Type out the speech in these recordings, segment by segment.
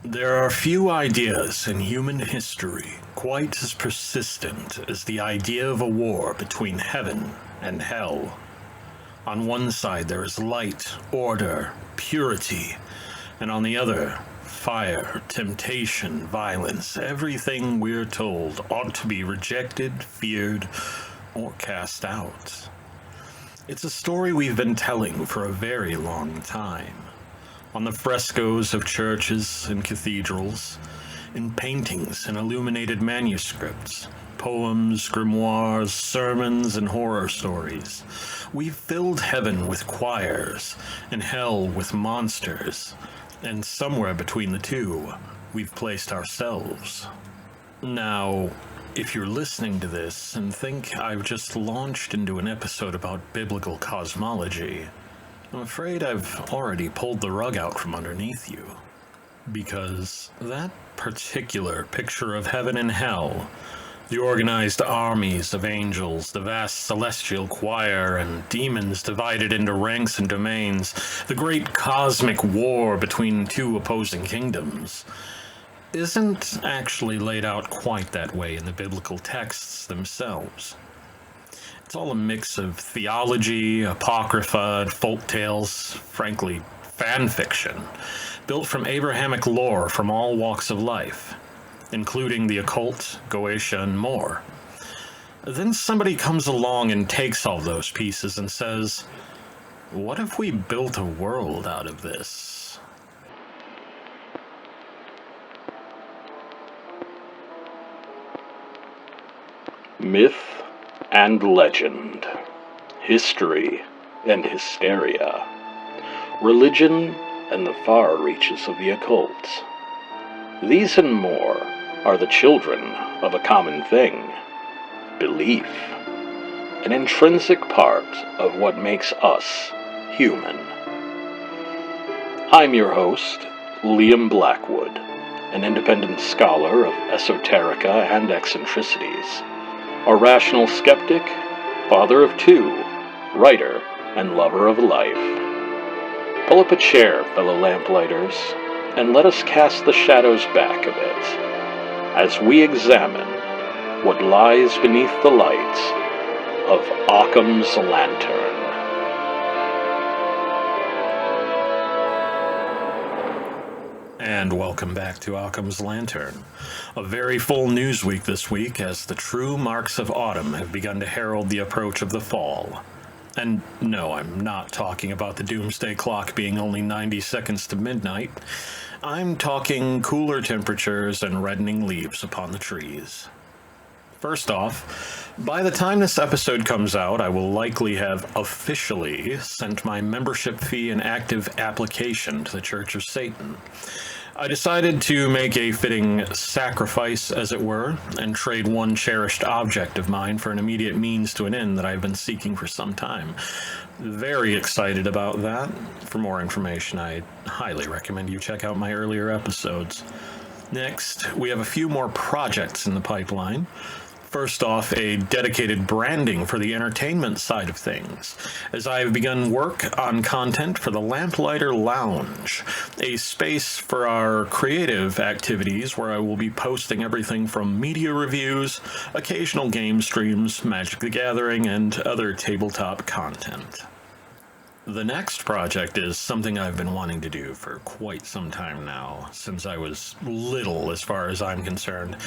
There are few ideas in human history quite as persistent as the idea of a war between heaven and hell. On one side there is light, order, purity, and on the other, fire, temptation, violence, everything we're told ought to be rejected, feared, or cast out. It's a story we've been telling for a very long time. On the frescoes of churches and cathedrals, in paintings and illuminated manuscripts, poems, grimoires, sermons, and horror stories. We've filled heaven with choirs and hell with monsters, and somewhere between the two, we've placed ourselves. Now, if you're listening to this and think I've just launched into an episode about biblical cosmology, I'm afraid I've already pulled the rug out from underneath you. Because that particular picture of heaven and hell, the organized armies of angels, the vast celestial choir, and demons divided into ranks and domains, the great cosmic war between two opposing kingdoms, isn't actually laid out quite that way in the biblical texts themselves. It's all a mix of theology, apocrypha, and folk tales, frankly, fan fiction, built from Abrahamic lore from all walks of life, including the occult, Goetia, and more. Then somebody comes along and takes all those pieces and says, what if we built a world out of this? Myth and legend, history and hysteria, religion and the far reaches of the occult. These and more are the children of a common thing, belief, an intrinsic part of what makes us human. I'm your host, Liam Blackwood, an independent scholar of esoterica and eccentricities, a rational skeptic, father of two, writer, and lover of life. Pull up a chair, fellow Lamplighters, and let us cast the shadows back a bit, as we examine what lies beneath the light of Occam's lantern. And welcome back to Occam's Lantern. A very full news week this week as the true marks of autumn have begun to herald the approach of the fall. And no, I'm not talking about the doomsday clock being only 90 seconds to midnight. I'm talking cooler temperatures and reddening leaves upon the trees. First off, by the time this episode comes out, I will likely have officially sent my membership fee and active application to the Church of Satan. I decided to make a fitting sacrifice, as it were, and trade one cherished object of mine for an immediate means to an end that I've been seeking for some time. Very excited about that. For more information, I highly recommend you check out my earlier episodes. Next, we have a few more projects in the pipeline. First off, a dedicated branding for the entertainment side of things, as I have begun work on content for the Lamplighter Lounge, a space for our creative activities where I will be posting everything from media reviews, occasional game streams, Magic the Gathering, and other tabletop content. The next project is something I've been wanting to do for quite some time now, since I was little as far as I'm concerned.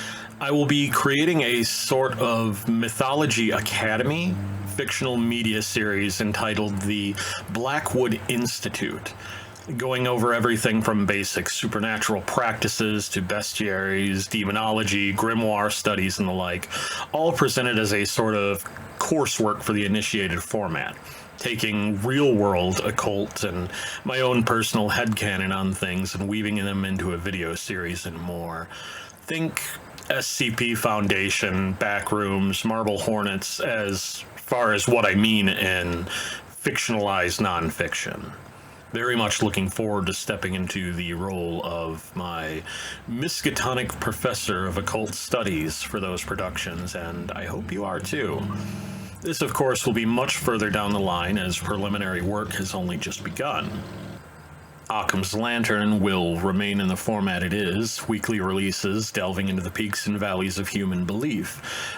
I will be creating a sort of mythology academy fictional media series entitled the Blackwood Institute, going over everything from basic supernatural practices to bestiaries, demonology, grimoire studies, and the like, all presented as a sort of coursework for the initiated format, taking real-world occult and my own personal headcanon on things and weaving them into a video series and more. Think SCP Foundation, Backrooms, Marble Hornets, as far as what I mean in fictionalized nonfiction. Very much looking forward to stepping into the role of my Miskatonic Professor of Occult Studies for those productions, and I hope you are too. This, of course, will be much further down the line as preliminary work has only just begun. Occam's Lantern will remain in the format it is, weekly releases delving into the peaks and valleys of human belief,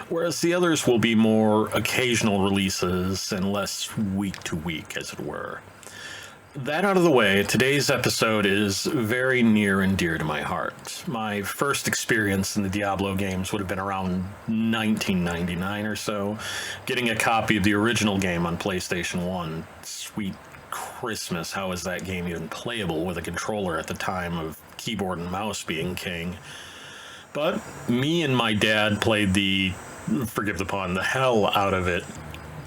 whereas the others will be more occasional releases and less week to week, as it were. That out of the way, today's episode is very near and dear to my heart. My first experience in the Diablo games would have been around 1999 or so, getting a copy of the original game on PlayStation 1. Sweet Christmas, how is that game even playable with a controller at the time of keyboard and mouse being king? But me and my dad played forgive the pun, the hell out of it,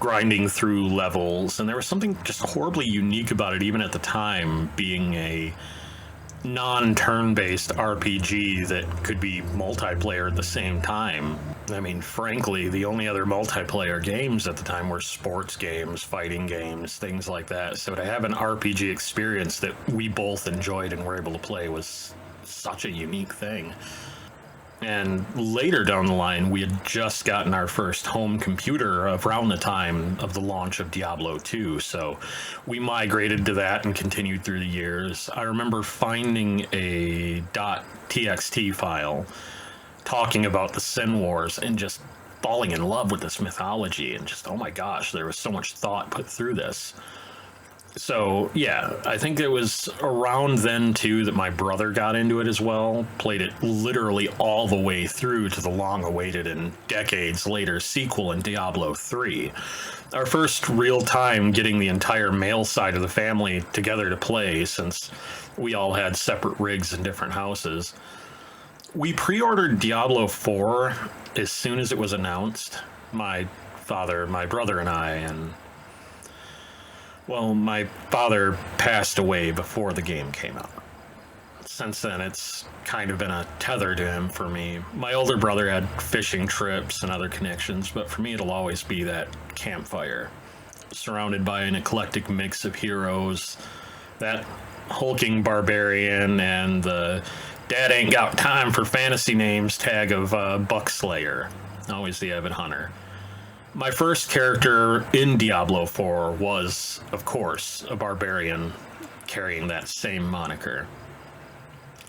grinding through levels, and there was something just horribly unique about it, even at the time, being a non-turn-based RPG that could be multiplayer at the same time. I mean, frankly, the only other multiplayer games at the time were sports games, fighting games, things like that. So to have an RPG experience that we both enjoyed and were able to play was such a unique thing. And later down the line, we had just gotten our first home computer around the time of the launch of Diablo 2, so we migrated to that and continued through the years. I remember finding a .txt file talking about the Sin Wars and just falling in love with this mythology, and just, oh my gosh, there was so much thought put through this. So, yeah, I think it was around then, too, that my brother got into it as well, played it literally all the way through to the long-awaited and decades later sequel in Diablo 3. Our first real time getting the entire male side of the family together to play, since we all had separate rigs in different houses. We pre-ordered Diablo 4 as soon as it was announced, my father, my brother, and I, and well, my father passed away before the game came out. Since then, it's kind of been a tether to him for me. My older brother had fishing trips and other connections, but for me, it'll always be that campfire, surrounded by an eclectic mix of heroes, that hulking barbarian, and the dad ain't got time for fantasy names tag of Buckslayer, always the avid hunter. My first character in Diablo 4 was, of course, a barbarian carrying that same moniker.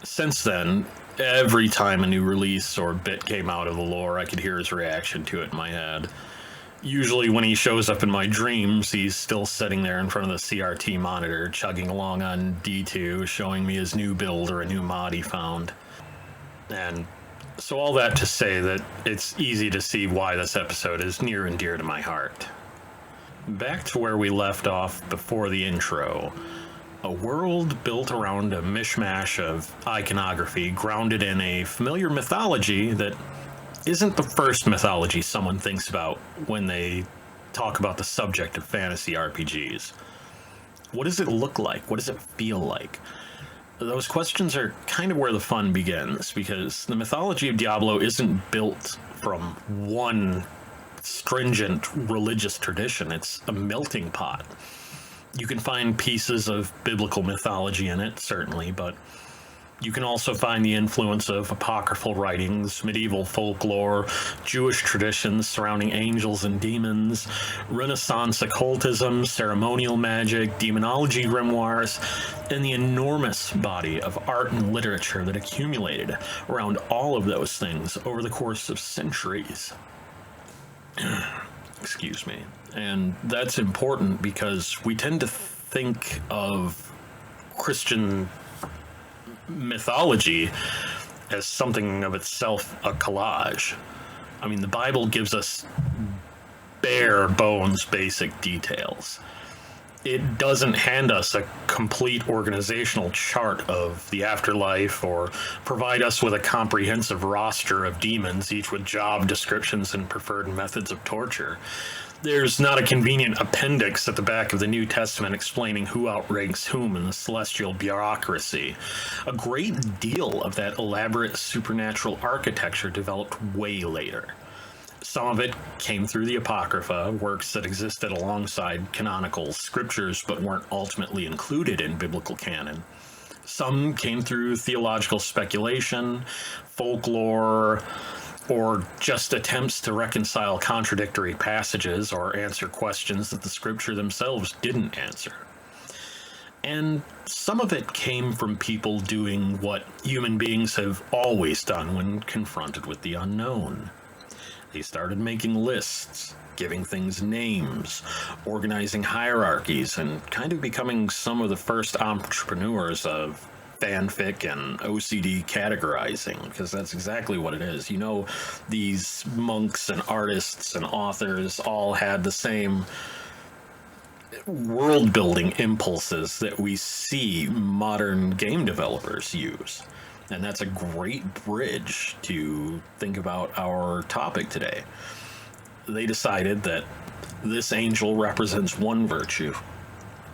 Since then, every time a new release or bit came out of the lore, I could hear his reaction to it in my head. Usually when he shows up in my dreams, he's still sitting there in front of the CRT monitor, chugging along on D2, showing me his new build or a new mod he found. And so all that to say that it's easy to see why this episode is near and dear to my heart. Back to where we left off before the intro. A world built around a mishmash of iconography grounded in a familiar mythology that isn't the first mythology someone thinks about when they talk about the subject of fantasy RPGs. What does it look like? What does it feel like? Those questions are kind of where the fun begins, because the mythology of Diablo isn't built from one stringent religious tradition. It's a melting pot. You can find pieces of biblical mythology in it, certainly, but you can also find the influence of apocryphal writings, medieval folklore, Jewish traditions surrounding angels and demons, Renaissance occultism, ceremonial magic, demonology grimoires, and the enormous body of art and literature that accumulated around all of those things over the course of centuries. Excuse me. And that's important because we tend to think of Christian mythology as something of itself a collage. I mean, the Bible gives us bare bones basic details. It doesn't hand us a complete organizational chart of the afterlife or provide us with a comprehensive roster of demons, each with job descriptions and preferred methods of torture. There's not a convenient appendix at the back of the New Testament explaining who outranks whom in the celestial bureaucracy. A great deal of that elaborate supernatural architecture developed way later. Some of it came through the Apocrypha, works that existed alongside canonical scriptures but weren't ultimately included in biblical canon. Some came through theological speculation, folklore, or just attempts to reconcile contradictory passages or answer questions that the scripture themselves didn't answer. And some of it came from people doing what human beings have always done when confronted with the unknown. They started making lists, giving things names, organizing hierarchies, and kind of becoming some of the first entrepreneurs of fanfic and OCD categorizing, because that's exactly what it is. You know, these monks and artists and authors all had the same world building impulses that we see modern game developers use. And that's a great bridge to think about our topic today. They decided that this angel represents one virtue,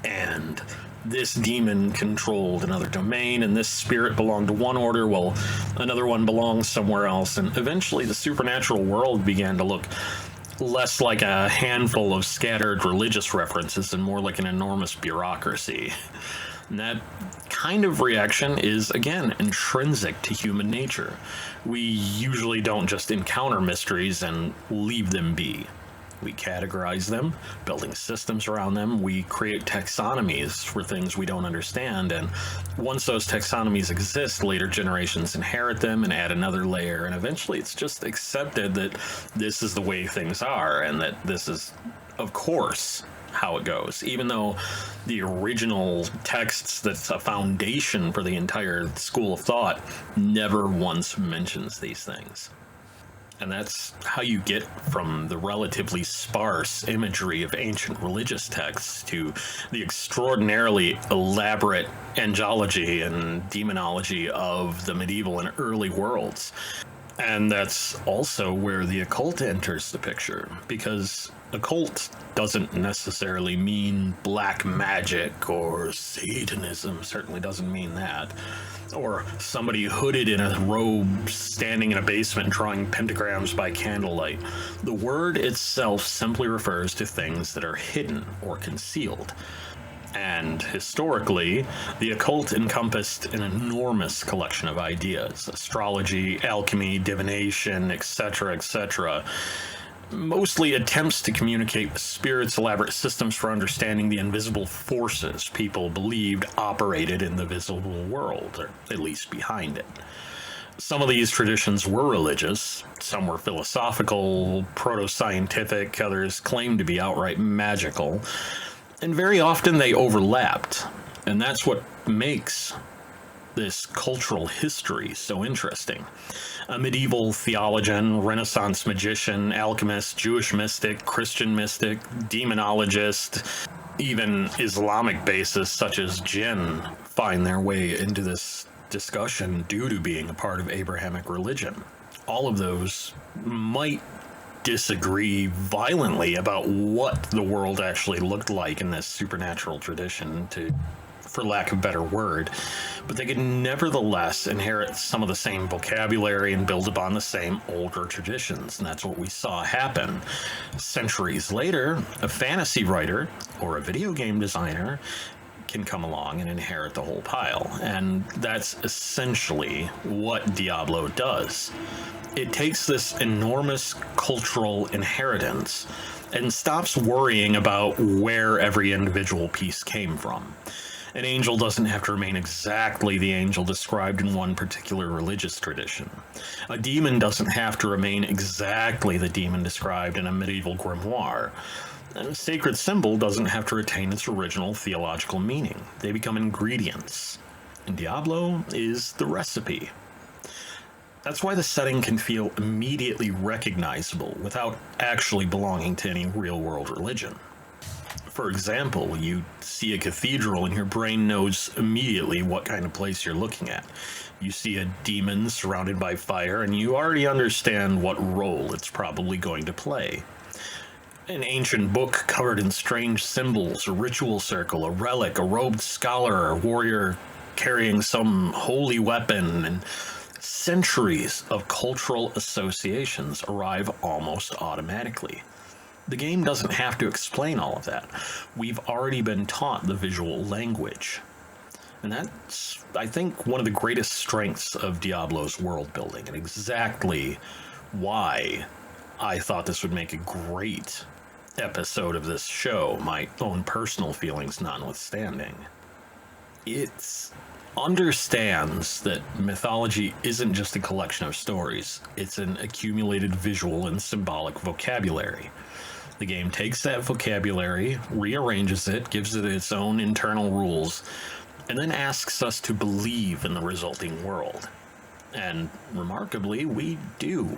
and this demon controlled another domain, and this spirit belonged to one order while another one belongs somewhere else. And eventually the supernatural world began to look less like a handful of scattered religious references and more like an enormous bureaucracy. And that kind of reaction is, again, intrinsic to human nature. We usually don't just encounter mysteries and leave them be. We categorize them, building systems around them. We create taxonomies for things we don't understand, and once those taxonomies exist, later generations inherit them and add another layer, and eventually it's just accepted that this is the way things are, and that this is, of course, how it goes, even though the original texts that's a foundation for the entire school of thought never once mentions these things. And that's how you get from the relatively sparse imagery of ancient religious texts to the extraordinarily elaborate angelology and demonology of the medieval and early worlds. And that's also where the occult enters the picture, because occult doesn't necessarily mean black magic, or Satanism certainly doesn't mean that, or somebody hooded in a robe standing in a basement drawing pentagrams by candlelight. The word itself simply refers to things that are hidden or concealed. And historically, the occult encompassed an enormous collection of ideas: astrology, alchemy, divination, etc., etc. Mostly attempts to communicate with spirits, elaborate systems for understanding the invisible forces people believed operated in the visible world, or at least behind it. Some of these traditions were religious, some were philosophical, proto-scientific, others claimed to be outright magical, and very often they overlapped, and that's what makes this cultural history so interesting. A medieval theologian, Renaissance magician, alchemist, Jewish mystic, Christian mystic, demonologist, even Islamic bases such as jinn find their way into this discussion due to being a part of Abrahamic religion. All of those might disagree violently about what the world actually looked like in this supernatural tradition, for lack of a better word, but they could nevertheless inherit some of the same vocabulary and build upon the same older traditions, and that's what we saw happen. Centuries later, a fantasy writer or a video game designer can come along and inherit the whole pile, and that's essentially what Diablo does. It takes this enormous cultural inheritance and stops worrying about where every individual piece came from. An angel doesn't have to remain exactly the angel described in one particular religious tradition. A demon doesn't have to remain exactly the demon described in a medieval grimoire. A sacred symbol doesn't have to retain its original theological meaning. They become ingredients. And Diablo is the recipe. That's why the setting can feel immediately recognizable without actually belonging to any real-world religion. For example, you see a cathedral and your brain knows immediately what kind of place you're looking at. You see a demon surrounded by fire and you already understand what role it's probably going to play. An ancient book covered in strange symbols, a ritual circle, a relic, a robed scholar, a warrior carrying some holy weapon, and centuries of cultural associations arrive almost automatically. The game doesn't have to explain all of that. We've already been taught the visual language. And that's, I think, one of the greatest strengths of Diablo's world building, and exactly why I thought this would make a great episode of this show, my own personal feelings notwithstanding. It understands that mythology isn't just a collection of stories, it's an accumulated visual and symbolic vocabulary. The game takes that vocabulary, rearranges it, gives it its own internal rules, and then asks us to believe in the resulting world. And remarkably, we do.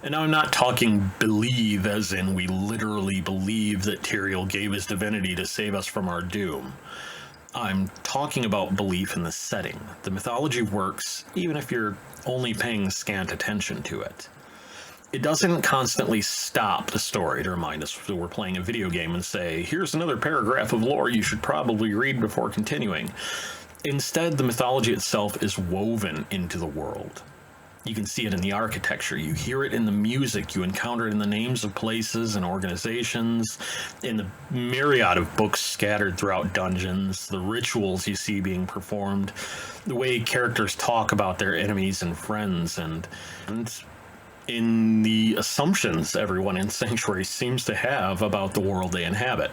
And now I'm not talking believe as in we literally believe that Tyrael gave his divinity to save us from our doom. I'm talking about belief in the setting. The mythology works even if you're only paying scant attention to it. It doesn't constantly stop the story to remind us that we're playing a video game and say, here's another paragraph of lore you should probably read before continuing. Instead, the mythology itself is woven into the world. You can see it in the architecture, you hear it in the music, you encounter it in the names of places and organizations, in the myriad of books scattered throughout dungeons, the rituals you see being performed, the way characters talk about their enemies and friends, and in the assumptions everyone in Sanctuary seems to have about the world they inhabit.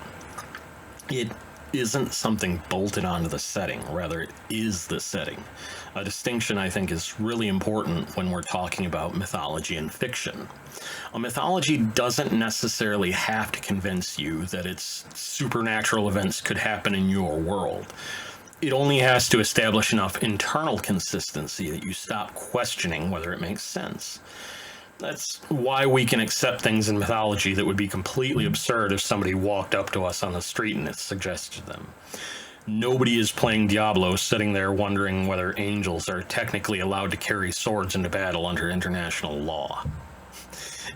It isn't something bolted onto the setting, rather it is the setting. A distinction I think is really important when we're talking about mythology and fiction. A mythology doesn't necessarily have to convince you that its supernatural events could happen in your world. It only has to establish enough internal consistency that you stop questioning whether it makes sense. That's why we can accept things in mythology that would be completely absurd if somebody walked up to us on the street and it suggested them. Nobody is playing Diablo sitting there wondering whether angels are technically allowed to carry swords into battle under international law.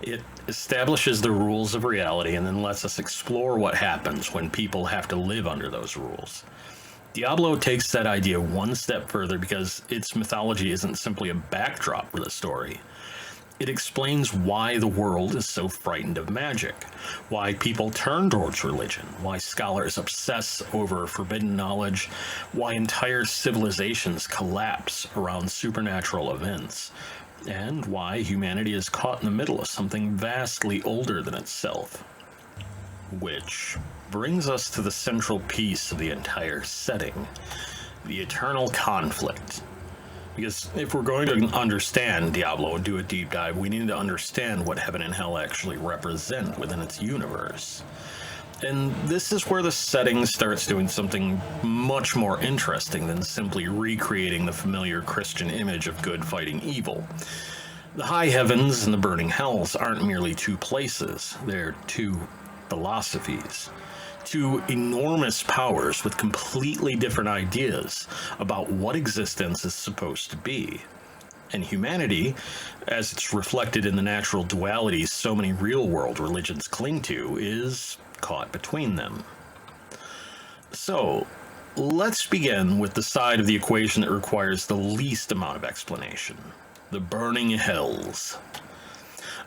It establishes the rules of reality and then lets us explore what happens when people have to live under those rules. Diablo takes that idea one step further because its mythology isn't simply a backdrop for the story. It explains why the world is so frightened of magic, why people turn towards religion, why scholars obsess over forbidden knowledge, why entire civilizations collapse around supernatural events, and why humanity is caught in the middle of something vastly older than itself. Which brings us to the central piece of the entire setting, the eternal conflict. Because if we're going to understand Diablo and do a deep dive, we need to understand what heaven and hell actually represent within its universe. And this is where the setting starts doing something much more interesting than simply recreating the familiar Christian image of good fighting evil. The high heavens and the burning hells aren't merely two places, they're two philosophies. Two enormous powers with completely different ideas about what existence is supposed to be. And humanity, as it's reflected in the natural dualities so many real-world religions cling to, is caught between them. So, let's begin with the side of the equation that requires the least amount of explanation: the burning hells.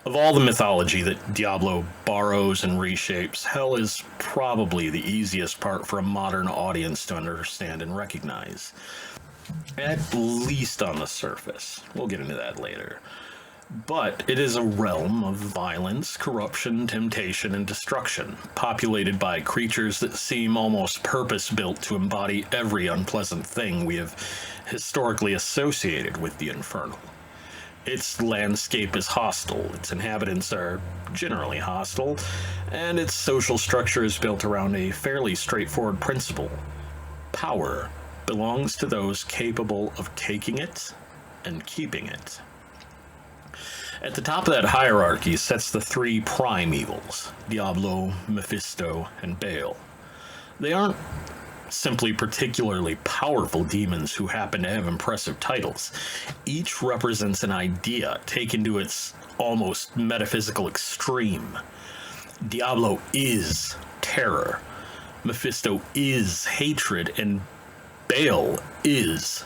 Of all the mythology that Diablo borrows and reshapes, hell is probably the easiest part for a modern audience to understand and recognize. At least on the surface. We'll get into that later. But it is a realm of violence, corruption, temptation, and destruction, populated by creatures that seem almost purpose-built to embody every unpleasant thing we have historically associated with the infernal. Its landscape is hostile, its inhabitants are generally hostile, and its social structure is built around a fairly straightforward principle. Power belongs to those capable of taking it and keeping it. At the top of that hierarchy sits the three prime evils: Diablo, Mephisto, and Baal. They aren't simply particularly powerful demons who happen to have impressive titles. Each represents an idea taken to its almost metaphysical extreme. Diablo is terror, Mephisto is hatred, and Baal is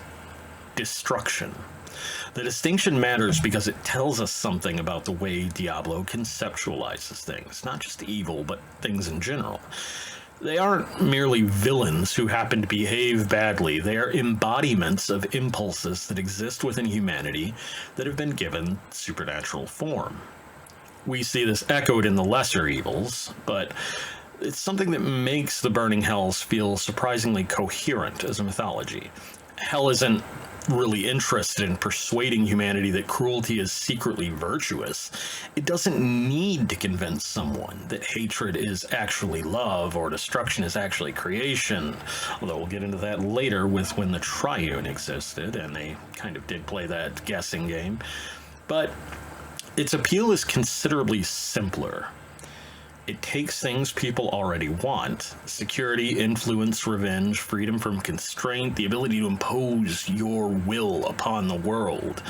destruction. The distinction matters because it tells us something about the way Diablo conceptualizes things, not just evil, but things in general. They aren't merely villains who happen to behave badly. They are embodiments of impulses that exist within humanity that have been given supernatural form. We see this echoed in the lesser evils, but It's something that makes the burning hells feel surprisingly coherent as a mythology. Hell isn't really interested in persuading humanity that cruelty is secretly virtuous. It doesn't need to convince someone that hatred is actually love or destruction is actually creation, although we'll get into that later with when the Triune existed, and they kind of did play that guessing game. But its appeal is considerably simpler. It takes things people already want: security, influence, revenge, freedom from constraint, the ability to impose your will upon the world,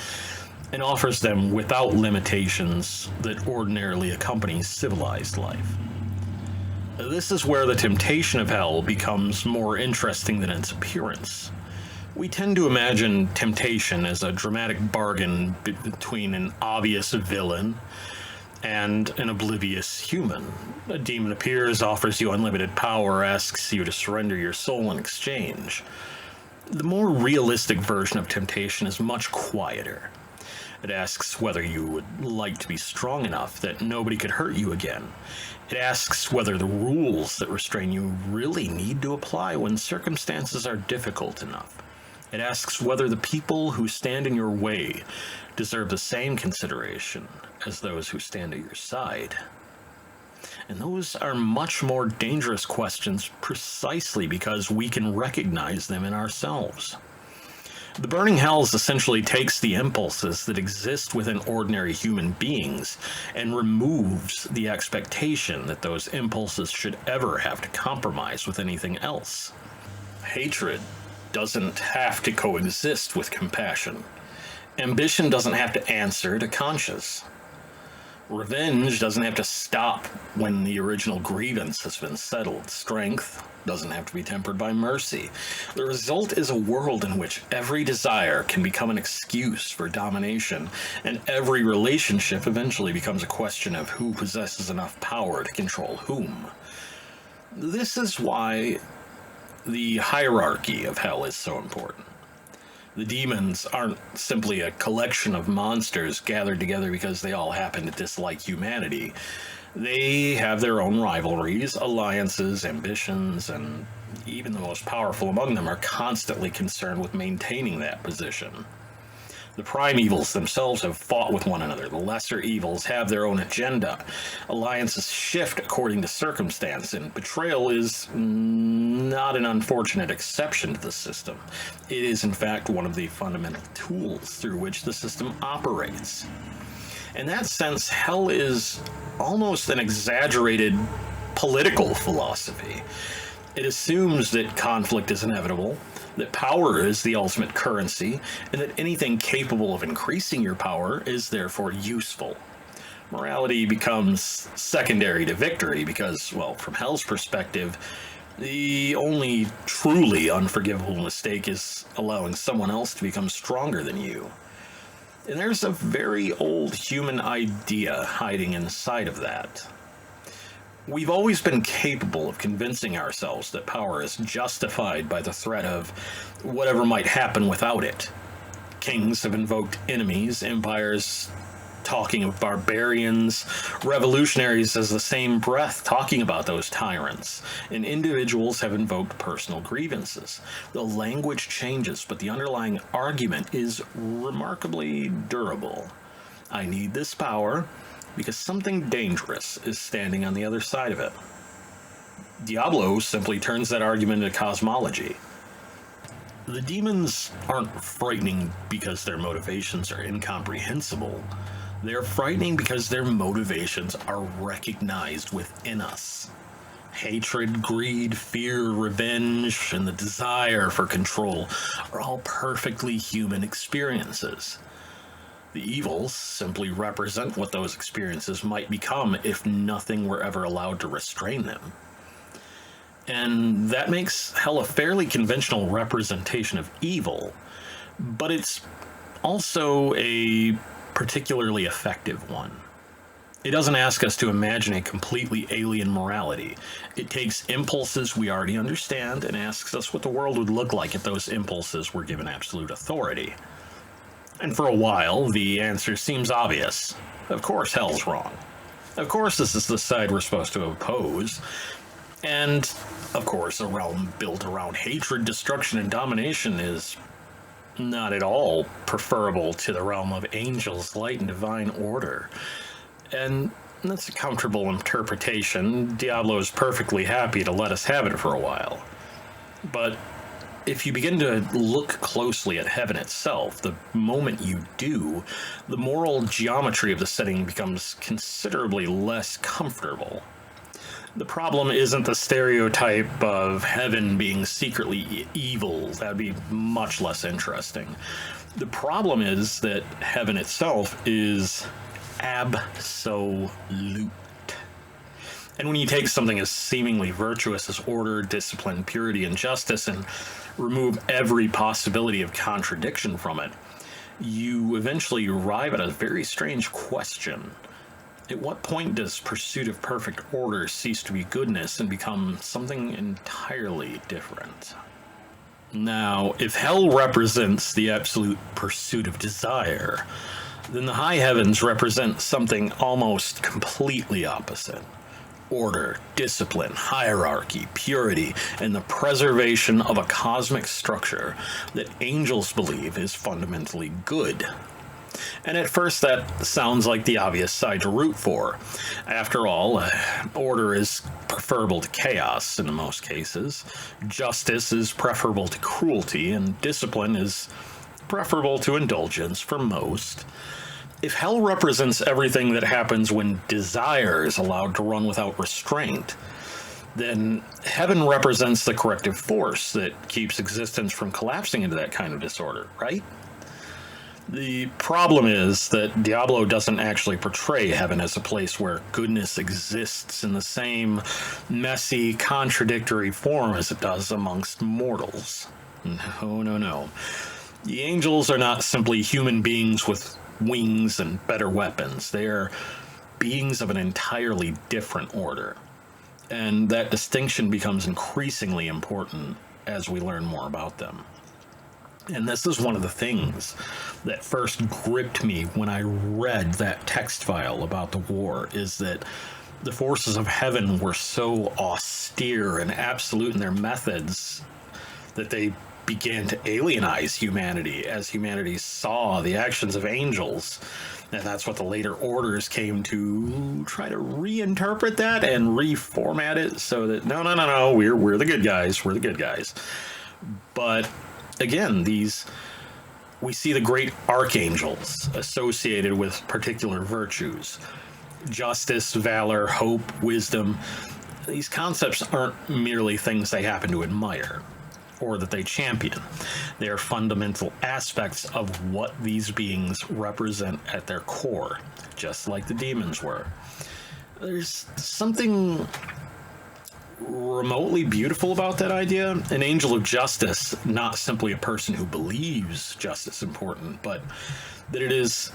and offers them without limitations that ordinarily accompany civilized life. This is where the temptation of hell becomes more interesting than its appearance. We tend to imagine temptation as a dramatic bargain between an obvious villain and an oblivious human. A demon appears, offers you unlimited power, asks you to surrender your soul in exchange. The more realistic version of temptation is much quieter. It asks whether you would like to be strong enough that nobody could hurt you again. It asks whether the rules that restrain you really need to apply when circumstances are difficult enough. It asks whether the people who stand in your way deserve the same consideration as those who stand at your side. And those are much more dangerous questions precisely because we can recognize them in ourselves. The burning hells essentially takes the impulses that exist within ordinary human beings and removes the expectation that those impulses should ever have to compromise with anything else. Hatred doesn't have to coexist with compassion. Ambition doesn't have to answer to conscience. Revenge doesn't have to stop when the original grievance has been settled. Strength doesn't have to be tempered by mercy. The result is a world in which every desire can become an excuse for domination, and every relationship eventually becomes a question of who possesses enough power to control whom. This is why the hierarchy of hell is so important. The demons aren't simply a collection of monsters gathered together because they all happen to dislike humanity. They have their own rivalries, alliances, ambitions, and even the most powerful among them are constantly concerned with maintaining that position. The prime evils themselves have fought with one another. The lesser evils have their own agenda. Alliances shift according to circumstance, and betrayal is not an unfortunate exception to the system. It is, in fact, one of the fundamental tools through which the system operates. In that sense, hell is almost an exaggerated political philosophy. It assumes that conflict is inevitable, that power is the ultimate currency, and that anything capable of increasing your power is therefore useful. Morality becomes secondary to victory because, well, from Hell's perspective, the only truly unforgivable mistake is allowing someone else to become stronger than you. And there's a very old human idea hiding inside of that. We've always been capable of convincing ourselves that power is justified by the threat of whatever might happen without it. Kings have invoked enemies, empires talking of barbarians, revolutionaries as the same breath talking about those tyrants, and individuals have invoked personal grievances. The language changes, but the underlying argument is remarkably durable. I need this power because something dangerous is standing on the other side of it. Diablo simply turns that argument into cosmology. The demons aren't frightening because their motivations are incomprehensible. They're frightening because their motivations are recognized within us. Hatred, greed, fear, revenge, and the desire for control are all perfectly human experiences. The evils simply represent what those experiences might become if nothing were ever allowed to restrain them. And that makes hell a fairly conventional representation of evil, but it's also a particularly effective one. It doesn't ask us to imagine a completely alien morality. It takes impulses we already understand and asks us what the world would look like if those impulses were given absolute authority. And for a while, the answer seems obvious. Of course hell's wrong. Of course this is the side we're supposed to oppose. And, of course, a realm built around hatred, destruction, and domination is not at all preferable to the realm of angels, light, and divine order. And that's a comfortable interpretation. Diablo is perfectly happy to let us have it for a while. But if you begin to look closely at heaven itself, the moment you do, the moral geometry of the setting becomes considerably less comfortable. The problem isn't the stereotype of heaven being secretly evil. That'd be much less interesting. The problem is that heaven itself is absolute. And when you take something as seemingly virtuous as order, discipline, purity, and justice and remove every possibility of contradiction from it, you eventually arrive at a very strange question. At what point does pursuit of perfect order cease to be goodness and become something entirely different? Now, if hell represents the absolute pursuit of desire, then the high heavens represent something almost completely opposite. Order, discipline, hierarchy, purity, and the preservation of a cosmic structure that angels believe is fundamentally good. And at first that sounds like the obvious side to root for. After all, order is preferable to chaos in most cases, justice is preferable to cruelty, and discipline is preferable to indulgence for most. If hell represents everything that happens when desire is allowed to run without restraint, then heaven represents the corrective force that keeps existence from collapsing into that kind of disorder, right? The problem is that Diablo doesn't actually portray heaven as a place where goodness exists in the same messy, contradictory form as it does amongst mortals. No. The angels are not simply human beings with wings and better weapons. They are beings of an entirely different order. And that distinction becomes increasingly important as we learn more about them. And this is one of the things that first gripped me when I read that text file about the war, is that the forces of heaven were so austere and absolute in their methods that they began to alienize humanity as humanity saw the actions of angels. And that's what the later orders came to try to reinterpret that and reformat it so that, no, we're the good guys, we're the good guys. But again, we see the great archangels associated with particular virtues. Justice, valor, hope, wisdom. These concepts aren't merely things they happen to admire or that they champion. They are fundamental aspects of what these beings represent at their core, just like the demons were. There's something remotely beautiful about that idea. An angel of justice, not simply a person who believes justice is important, but that it is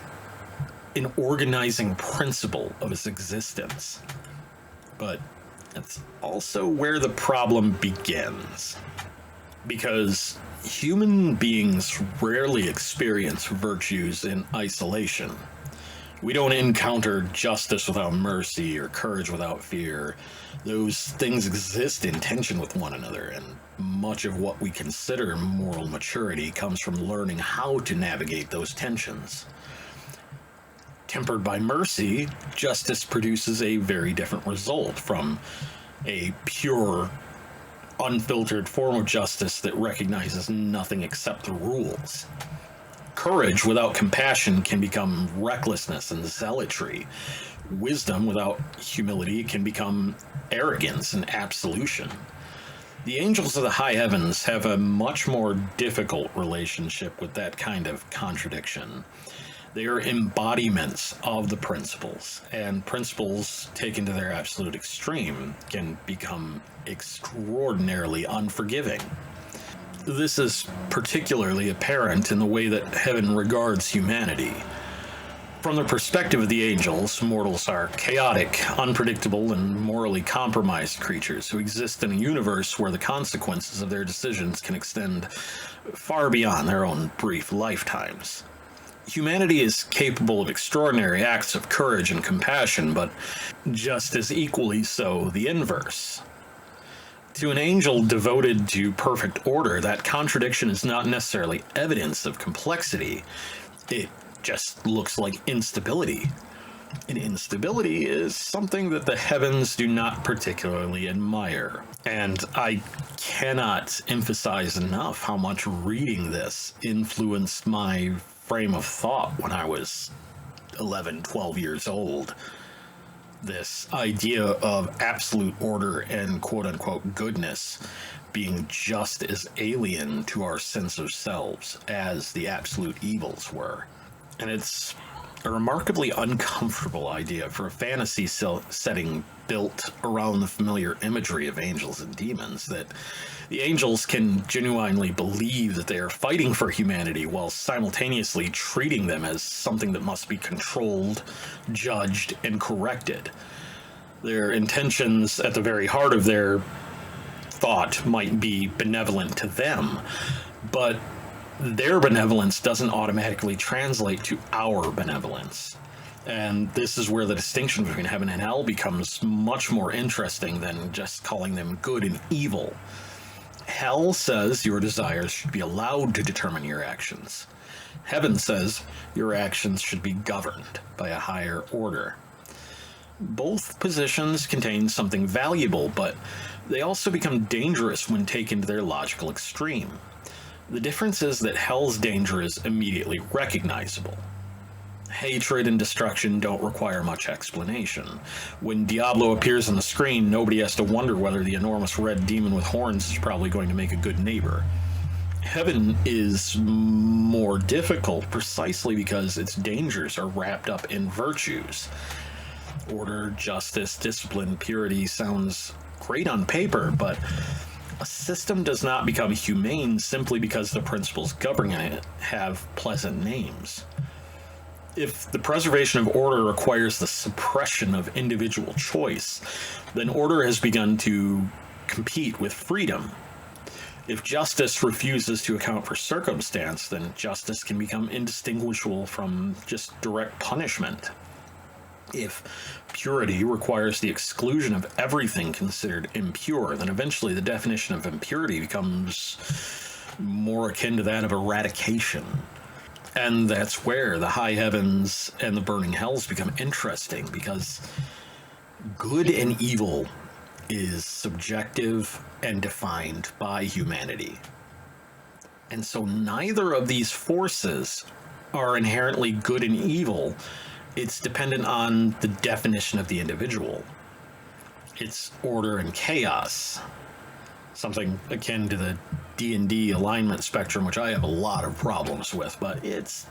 an organizing principle of its existence. But that's also where the problem begins, because human beings rarely experience virtues in isolation. We don't encounter justice without mercy or courage without fear. Those things exist in tension with one another, and much of what we consider moral maturity comes from learning how to navigate those tensions. Tempered by mercy, justice produces a very different result from a pure, unfiltered form of justice that recognizes nothing except the rules. Courage without compassion can become recklessness and zealotry. Wisdom without humility can become arrogance and absolution. The angels of the high heavens have a much more difficult relationship with that kind of contradiction. They are embodiments of the principles, and principles taken to their absolute extreme can become extraordinarily unforgiving. This is particularly apparent in the way that heaven regards humanity. From the perspective of the angels, mortals are chaotic, unpredictable, and morally compromised creatures who exist in a universe where the consequences of their decisions can extend far beyond their own brief lifetimes. Humanity is capable of extraordinary acts of courage and compassion, but just as equally so the inverse. To an angel devoted to perfect order, that contradiction is not necessarily evidence of complexity. It just looks like instability. And instability is something that the heavens do not particularly admire. And I cannot emphasize enough how much reading this influenced my frame of thought when I was 11, 12 years old. This idea of absolute order and quote-unquote goodness being just as alien to our sense of selves as the absolute evils were. And it's a remarkably uncomfortable idea for a fantasy setting built around the familiar imagery of angels and demons, that the angels can genuinely believe that they are fighting for humanity while simultaneously treating them as something that must be controlled, judged, and corrected. Their intentions at the very heart of their thought might be benevolent to them, but their benevolence doesn't automatically translate to our benevolence. And this is where the distinction between heaven and hell becomes much more interesting than just calling them good and evil. Hell says your desires should be allowed to determine your actions. Heaven says your actions should be governed by a higher order. Both positions contain something valuable, but they also become dangerous when taken to their logical extreme. The difference is that hell's danger is immediately recognizable. Hatred and destruction don't require much explanation. When Diablo appears on the screen, nobody has to wonder whether the enormous red demon with horns is probably going to make a good neighbor. Heaven is more difficult precisely because its dangers are wrapped up in virtues. Order, justice, discipline, purity sounds great on paper, but a system does not become humane simply because the principles governing it have pleasant names. If the preservation of order requires the suppression of individual choice, then order has begun to compete with freedom. If justice refuses to account for circumstance, then justice can become indistinguishable from just direct punishment. If purity requires the exclusion of everything considered impure, then eventually the definition of impurity becomes more akin to that of eradication. And that's where the high heavens and the burning hells become interesting, because good and evil is subjective and defined by humanity. And so neither of these forces are inherently good and evil. It's dependent on the definition of the individual. It's order and chaos, something akin to the D&D alignment spectrum, which I have a lot of problems with, but it's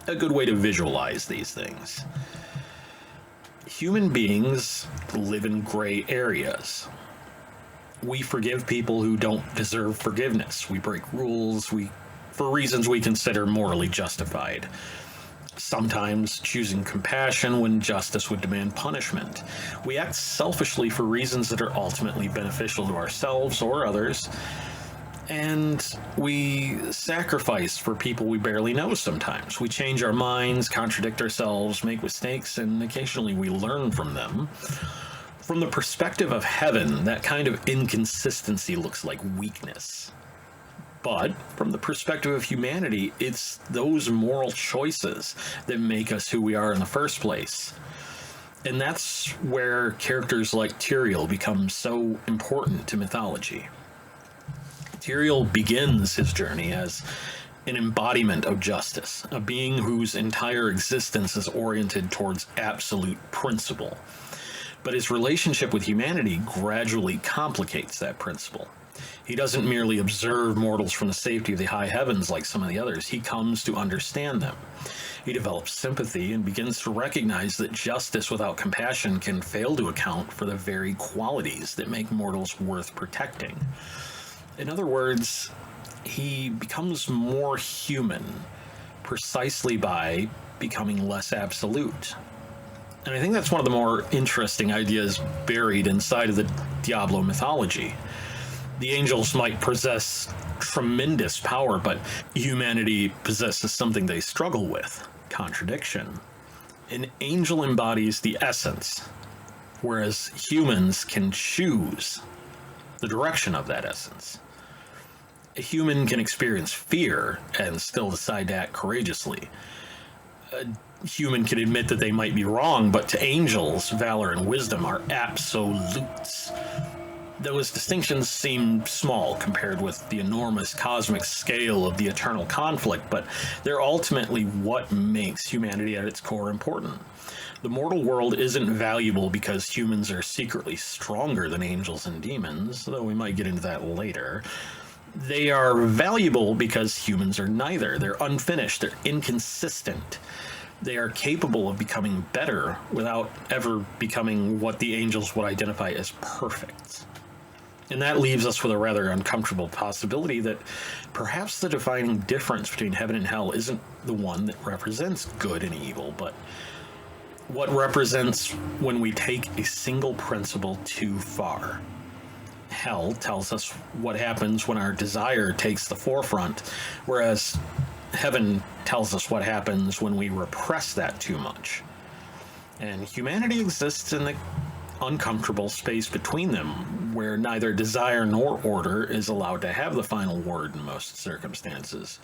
a good way to visualize these things. Human beings live in gray areas. We forgive people who don't deserve forgiveness. We break rules for reasons we consider morally justified. Sometimes choosing compassion when justice would demand punishment. We act selfishly for reasons that are ultimately beneficial to ourselves or others. And we sacrifice for people we barely know sometimes. We change our minds, contradict ourselves, make mistakes, and occasionally we learn from them. From the perspective of heaven, that kind of inconsistency looks like weakness. But from the perspective of humanity, it's those moral choices that make us who we are in the first place. And that's where characters like Trag'Oul become so important to mythology. Trag'Oul begins his journey as an embodiment of justice, a being whose entire existence is oriented towards absolute principle. But his relationship with humanity gradually complicates that principle. He doesn't merely observe mortals from the safety of the high heavens like some of the others. He comes to understand them. He develops sympathy and begins to recognize that justice without compassion can fail to account for the very qualities that make mortals worth protecting. In other words, he becomes more human precisely by becoming less absolute. And I think that's one of the more interesting ideas buried inside of the Diablo mythology. The angels might possess tremendous power, but humanity possesses something they struggle with: contradiction. An angel embodies the essence, whereas humans can choose. the direction of that essence. A human can experience fear and still decide to act courageously. A human can admit that they might be wrong, but to angels, valor and wisdom are absolutes. Those distinctions seem small compared with the enormous cosmic scale of the eternal conflict, but they're ultimately what makes humanity at its core important. The mortal world isn't valuable because humans are secretly stronger than angels and demons, though we might get into that later. They are valuable because humans are neither. They're unfinished, they're inconsistent. They are capable of becoming better without ever becoming what the angels would identify as perfect. And that leaves us with a rather uncomfortable possibility that perhaps the defining difference between heaven and hell isn't the one that represents good and evil, but what represents when we take a single principle too far. Hell tells us what happens when our desire takes the forefront, whereas heaven tells us what happens when we repress that too much. And humanity exists in the uncomfortable space between them, where neither desire nor order is allowed to have the final word in most circumstances.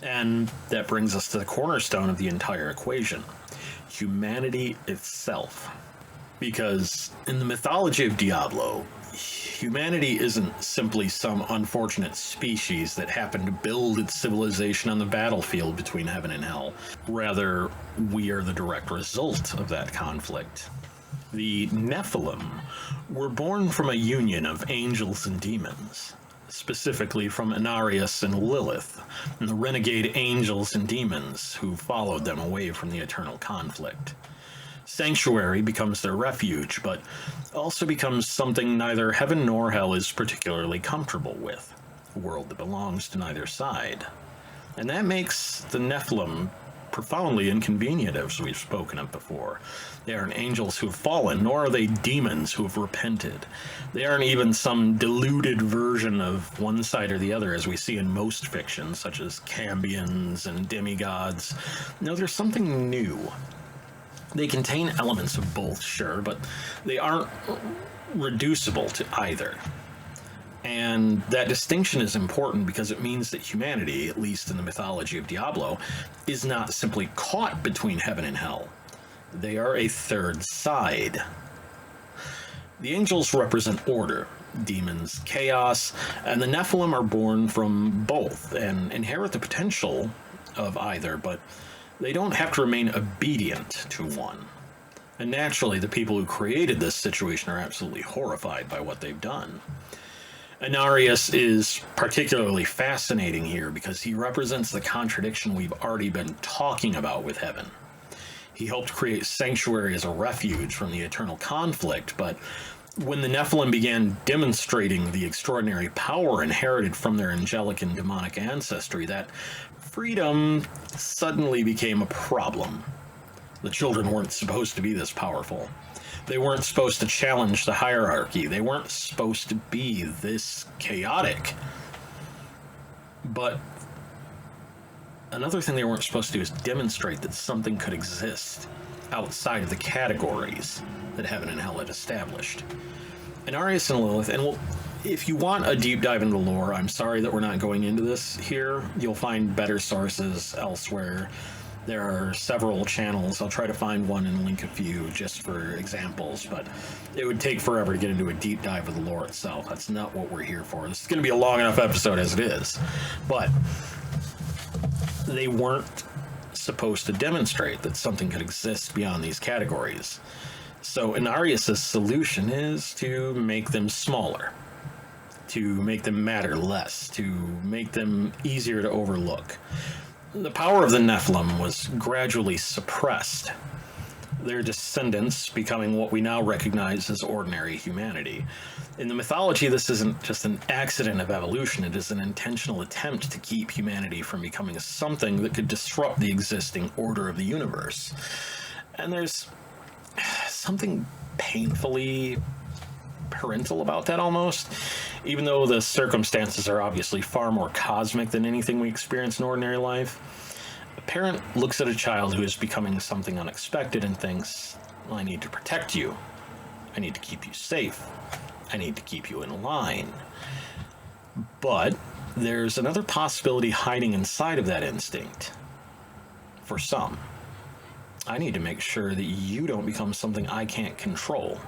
And that brings us to the cornerstone of the entire equation: humanity itself. Because in the mythology of Diablo, humanity isn't simply some unfortunate species that happened to build its civilization on the battlefield between heaven and hell. Rather, we are the direct result of that conflict. The Nephilim were born from a union of angels and demons, specifically from Inarius and Lilith, and the renegade angels and demons who followed them away from the eternal conflict. Sanctuary becomes their refuge, but also becomes something neither heaven nor hell is particularly comfortable with, a world that belongs to neither side. And that makes the Nephilim profoundly inconvenient, as we've spoken of before. They aren't angels who have fallen, nor are they demons who have repented. They aren't even some diluted version of one side or the other, as we see in most fiction, such as Cambions and demigods. No, there's something new. They contain elements of both, sure, but they aren't reducible to either. And that distinction is important because it means that humanity, at least in the mythology of Diablo, is not simply caught between heaven and hell. They are a third side. The angels represent order, demons chaos, and the Nephilim are born from both and inherit the potential of either, but they don't have to remain obedient to one. And naturally, the people who created this situation are absolutely horrified by what they've done. Inarius is particularly fascinating here because he represents the contradiction we've already been talking about with heaven. He helped create Sanctuary as a refuge from the eternal conflict, but when the Nephilim began demonstrating the extraordinary power inherited from their angelic and demonic ancestry, that freedom suddenly became a problem. The children weren't supposed to be this powerful. They weren't supposed to challenge the hierarchy. They weren't supposed to be this chaotic. But another thing they weren't supposed to do is demonstrate that something could exist outside of the categories that heaven and hell had established. Inarius and Lilith, and if you want a deep dive into the lore, I'm sorry that we're not going into this here. You'll find better sources elsewhere. There are several channels. I'll try to find one and link a few just for examples, but it would take forever to get into a deep dive of the lore itself. That's not what we're here for. This is going to be a long enough episode as it is. But they weren't supposed to demonstrate that something could exist beyond these categories. So Inarius' solution is to make them smaller, to make them matter less, to make them easier to overlook. The power of the Nephilim was gradually suppressed, their descendants becoming what we now recognize as ordinary humanity. In the mythology, this isn't just an accident of evolution, it is an intentional attempt to keep humanity from becoming something that could disrupt the existing order of the universe. And there's something painfully parental about that almost, even though the circumstances are obviously far more cosmic than anything we experience in ordinary life. A parent looks at a child who is becoming something unexpected and thinks, well, I need to protect you. I need to keep you safe. I need to keep you in line. But there's another possibility hiding inside of that instinct. For some, I need to make sure that you don't become something I can't control.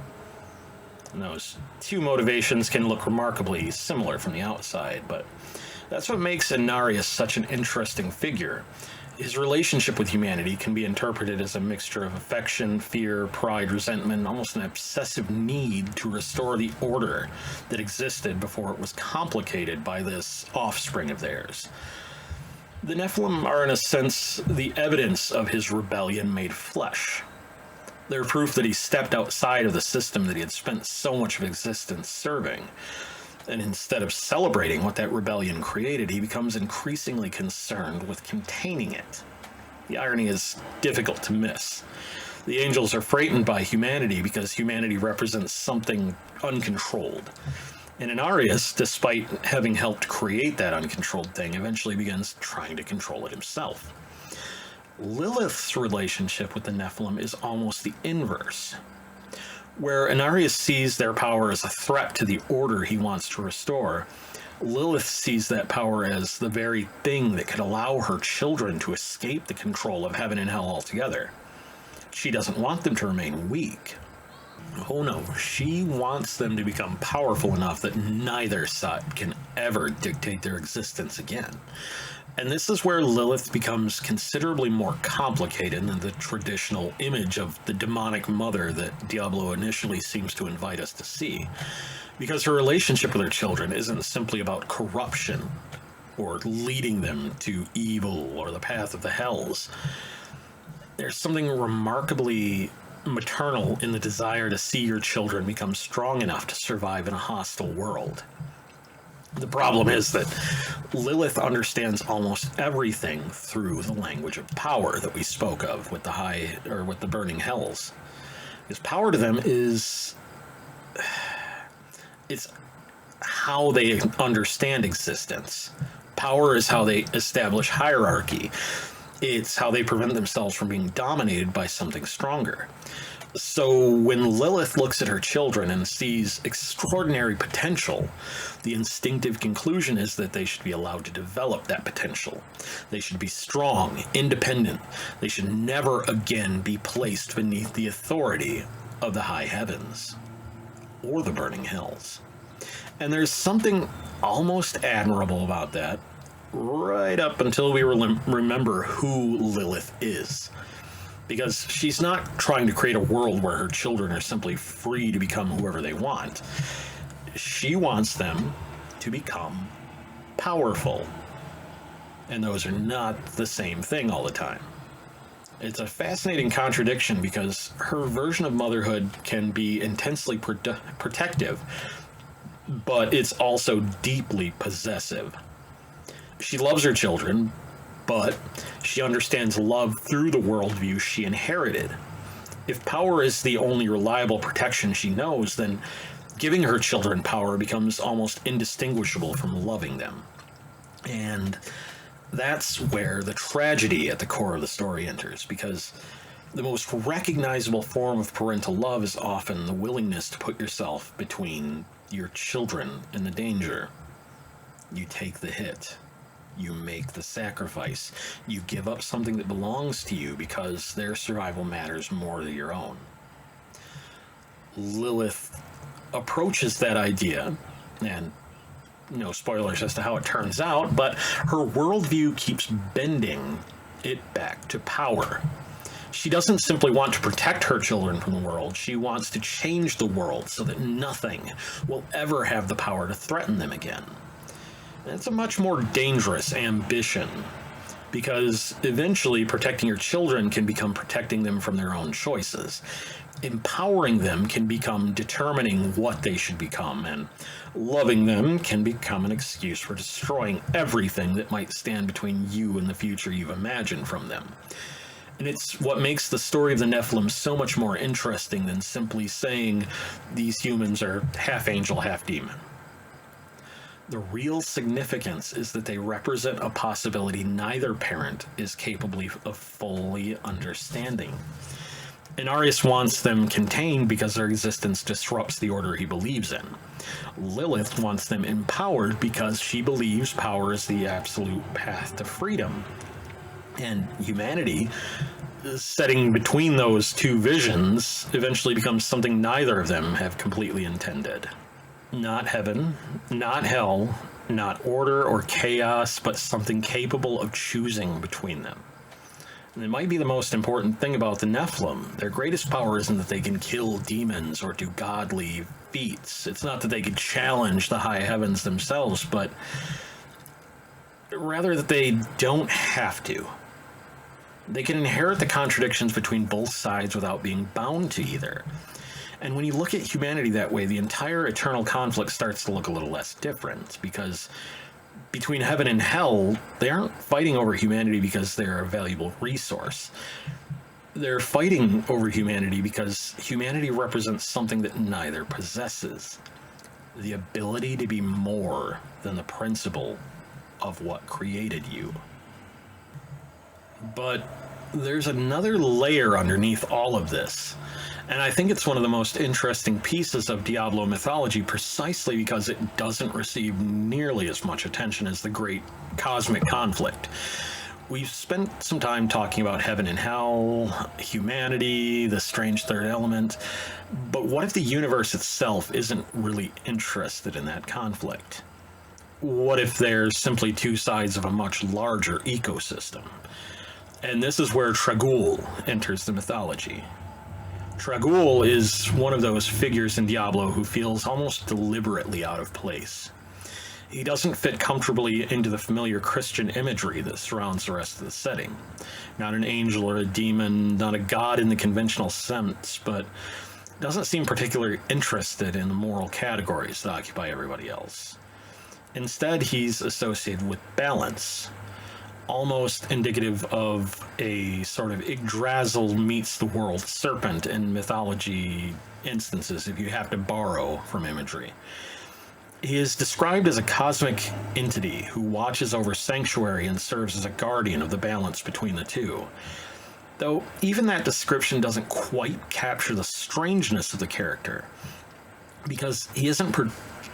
And those two motivations can look remarkably similar from the outside, but that's what makes Inarius such an interesting figure. His relationship with humanity can be interpreted as a mixture of affection, fear, pride, resentment, almost an obsessive need to restore the order that existed before it was complicated by this offspring of theirs. The Nephilim are, in a sense, the evidence of his rebellion made flesh. They're proof that he stepped outside of the system that he had spent so much of existence serving. And instead of celebrating what that rebellion created, he becomes increasingly concerned with containing it. The irony is difficult to miss. The angels are frightened by humanity because humanity represents something uncontrolled. And Inarius, despite having helped create that uncontrolled thing, eventually begins trying to control it himself. Lilith's relationship with the Nephilim is almost the inverse. Where Inarius sees their power as a threat to the order he wants to restore, Lilith sees that power as the very thing that could allow her children to escape the control of heaven and hell altogether. She doesn't want them to remain weak. Oh no, she wants them to become powerful enough that neither side can ever dictate their existence again. And this is where Lilith becomes considerably more complicated than the traditional image of the demonic mother that Diablo initially seems to invite us to see. Because her relationship with her children isn't simply about corruption or leading them to evil or the path of the hells. There's something remarkably maternal in the desire to see your children become strong enough to survive in a hostile world. The problem is that Lilith understands almost everything through the language of power that we spoke of with the burning hells. Because power to them it's how they understand existence. Power is how they establish hierarchy. It's how they prevent themselves from being dominated by something stronger. So when Lilith looks at her children and sees extraordinary potential, the instinctive conclusion is that they should be allowed to develop that potential. They should be strong, independent. They should never again be placed beneath the authority of the high heavens or the burning hells. And there's something almost admirable about that, right up until we remember who Lilith is. Because she's not trying to create a world where her children are simply free to become whoever they want. She wants them to become powerful. And those are not the same thing all the time. It's a fascinating contradiction because her version of motherhood can be intensely protective, but it's also deeply possessive. She loves her children, but she understands love through the worldview she inherited. If power is the only reliable protection she knows, then giving her children power becomes almost indistinguishable from loving them. And that's where the tragedy at the core of the story enters, because the most recognizable form of parental love is often the willingness to put yourself between your children and the danger. You take the hit. You make the sacrifice. You give up something that belongs to you because their survival matters more than your own. Lilith approaches that idea, and no spoilers as to how it turns out, but her worldview keeps bending it back to power. She doesn't simply want to protect her children from the world. She wants to change the world so that nothing will ever have the power to threaten them again. It's a much more dangerous ambition, because eventually protecting your children can become protecting them from their own choices. Empowering them can become determining what they should become, and loving them can become an excuse for destroying everything that might stand between you and the future you've imagined from them. And it's what makes the story of the Nephilim so much more interesting than simply saying these humans are half angel, half demon. The real significance is that they represent a possibility neither parent is capable of fully understanding. Inarius wants them contained because their existence disrupts the order he believes in. Lilith wants them empowered because she believes power is the absolute path to freedom. And humanity, setting between those two visions, eventually becomes something neither of them have completely intended. Not heaven, not hell, not order or chaos, but something capable of choosing between them. And it might be the most important thing about the Nephilim. Their greatest power isn't that they can kill demons or do godly feats. It's not that they can challenge the high heavens themselves, but rather that they don't have to. They can inherit the contradictions between both sides without being bound to either. And when you look at humanity that way, the entire eternal conflict starts to look a little less different, because between heaven and hell, they aren't fighting over humanity because they're a valuable resource. They're fighting over humanity because humanity represents something that neither possesses: the ability to be more than the principle of what created you. But there's another layer underneath all of this, and I think it's one of the most interesting pieces of Diablo mythology precisely because it doesn't receive nearly as much attention as the great cosmic conflict. We've spent some time talking about heaven and hell, humanity, the strange third element, but what if the universe itself isn't really interested in that conflict? What if there's simply two sides of a much larger ecosystem? And this is where Trag'Oul enters the mythology. Trag'Oul is one of those figures in Diablo who feels almost deliberately out of place. He doesn't fit comfortably into the familiar Christian imagery that surrounds the rest of the setting. Not an angel or a demon, not a god in the conventional sense, but doesn't seem particularly interested in the moral categories that occupy everybody else. Instead, he's associated with balance, almost indicative of a sort of Yggdrasil meets the world serpent in mythology instances, if you have to borrow from imagery. He is described as a cosmic entity who watches over sanctuary and serves as a guardian of the balance between the two. Though even that description doesn't quite capture the strangeness of the character, because he isn't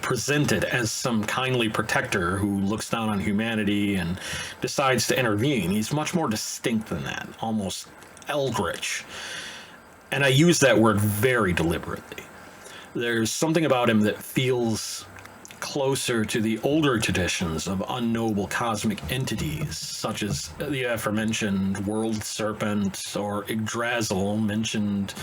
presented as some kindly protector who looks down on humanity and decides to intervene. He's much more distinct than that, almost eldritch. And I use that word very deliberately. There's something about him that feels closer to the older traditions of unknowable cosmic entities, such as the aforementioned World Serpent or Yggdrasil mentioned,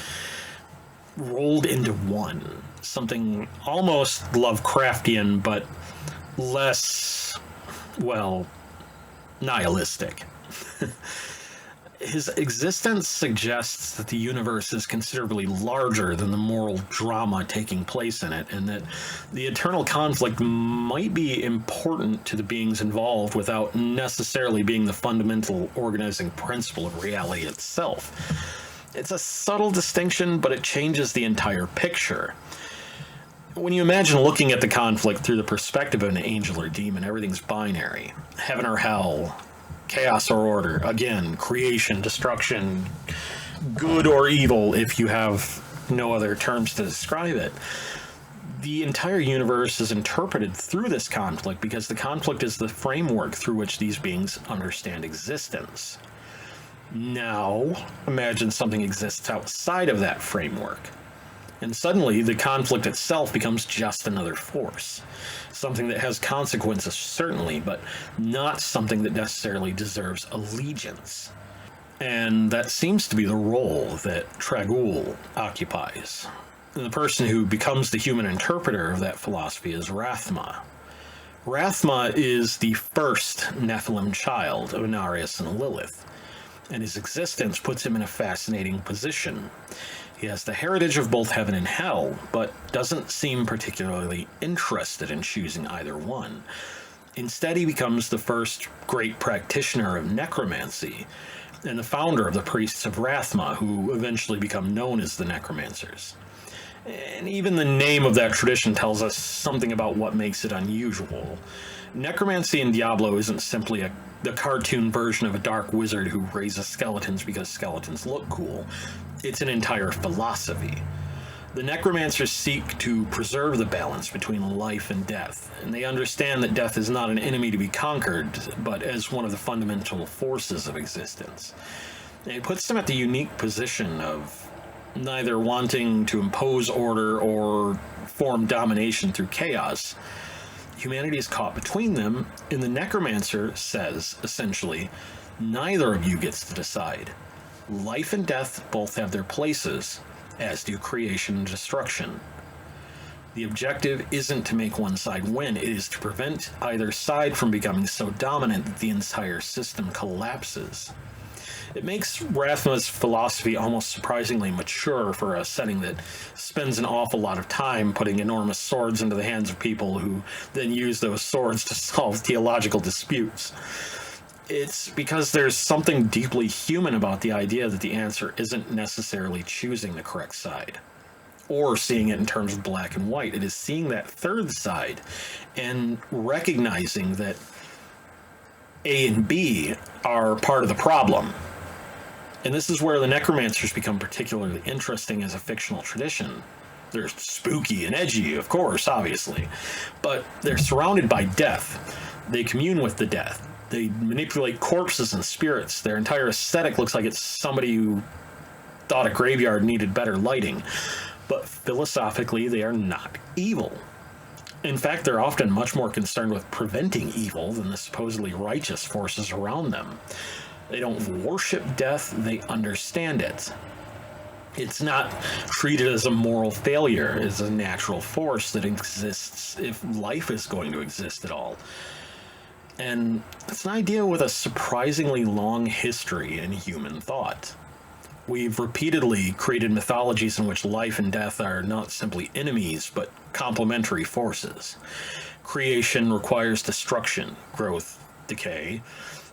rolled into one. Something almost Lovecraftian, but less, well, nihilistic. His existence suggests that the universe is considerably larger than the moral drama taking place in it, and that the eternal conflict might be important to the beings involved without necessarily being the fundamental organizing principle of reality itself. It's a subtle distinction, but it changes the entire picture. When you imagine looking at the conflict through the perspective of an angel or demon, everything's binary. Heaven or hell, chaos or order. Again, creation, destruction, good or evil, if you have no other terms to describe it. The entire universe is interpreted through this conflict because the conflict is the framework through which these beings understand existence. Now, imagine something exists outside of that framework, and suddenly the conflict itself becomes just another force. Something that has consequences, certainly, but not something that necessarily deserves allegiance. And that seems to be the role that Trag'Oul occupies. And the person who becomes the human interpreter of that philosophy is Rathma. Rathma is the first Nephilim child of Inarius and Lilith, and his existence puts him in a fascinating position. He has the heritage of both heaven and hell, but doesn't seem particularly interested in choosing either one. Instead, he becomes the first great practitioner of necromancy, and the founder of the priests of Rathma, who eventually become known as the necromancers. And even the name of that tradition tells us something about what makes it unusual. Necromancy in Diablo isn't simply the cartoon version of a dark wizard who raises skeletons because skeletons look cool. It's an entire philosophy. The necromancers seek to preserve the balance between life and death, and they understand that death is not an enemy to be conquered, but as one of the fundamental forces of existence. And it puts them at the unique position of neither wanting to impose order or form domination through chaos. Humanity is caught between them, and the necromancer says, essentially, neither of you gets to decide. Life and death both have their places, as do creation and destruction. The objective isn't to make one side win, it is to prevent either side from becoming so dominant that the entire system collapses. It makes Rathma's philosophy almost surprisingly mature for a setting that spends an awful lot of time putting enormous swords into the hands of people who then use those swords to solve theological disputes. It's because there's something deeply human about the idea that the answer isn't necessarily choosing the correct side, or seeing it in terms of black and white. It is seeing that third side and recognizing that A and B are part of the problem. And this is where the necromancers become particularly interesting as a fictional tradition. They're spooky and edgy, of course, obviously, but they're surrounded by death. They commune with the death. They manipulate corpses and spirits. Their entire aesthetic looks like it's somebody who thought a graveyard needed better lighting. But philosophically, they are not evil. In fact, they're often much more concerned with preventing evil than the supposedly righteous forces around them. They don't worship death, they understand it. It's not treated as a moral failure, as a natural force that exists if life is going to exist at all. And it's an idea with a surprisingly long history in human thought. We've repeatedly created mythologies in which life and death are not simply enemies, but complementary forces. Creation requires destruction, growth, decay.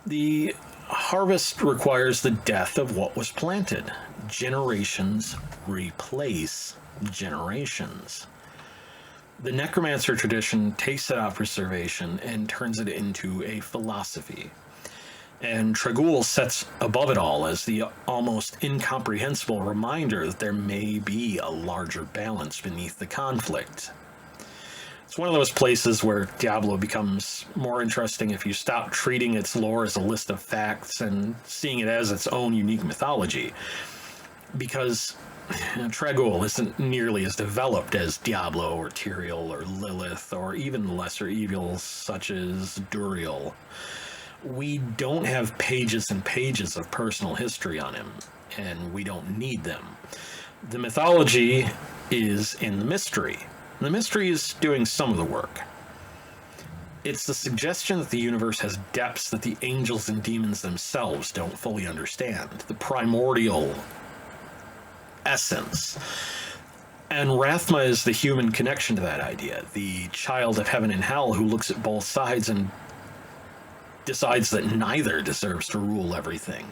The harvest requires the death of what was planted. Generations replace generations. The necromancer tradition takes that observation and turns it into a philosophy. And Trag'Oul sets above it all as the almost incomprehensible reminder that there may be a larger balance beneath the conflict. It's one of those places where Diablo becomes more interesting if you stop treating its lore as a list of facts and seeing it as its own unique mythology. Because Trag'Oul isn't nearly as developed as Diablo or Tyrael or Lilith or even lesser evils such as Duriel. We don't have pages and pages of personal history on him, and we don't need them. The mythology is in the mystery. The mystery is doing some of the work. It's the suggestion that the universe has depths that the angels and demons themselves don't fully understand. The primordial essence. And Rathma is the human connection to that idea. The child of heaven and hell who looks at both sides and decides that neither deserves to rule everything.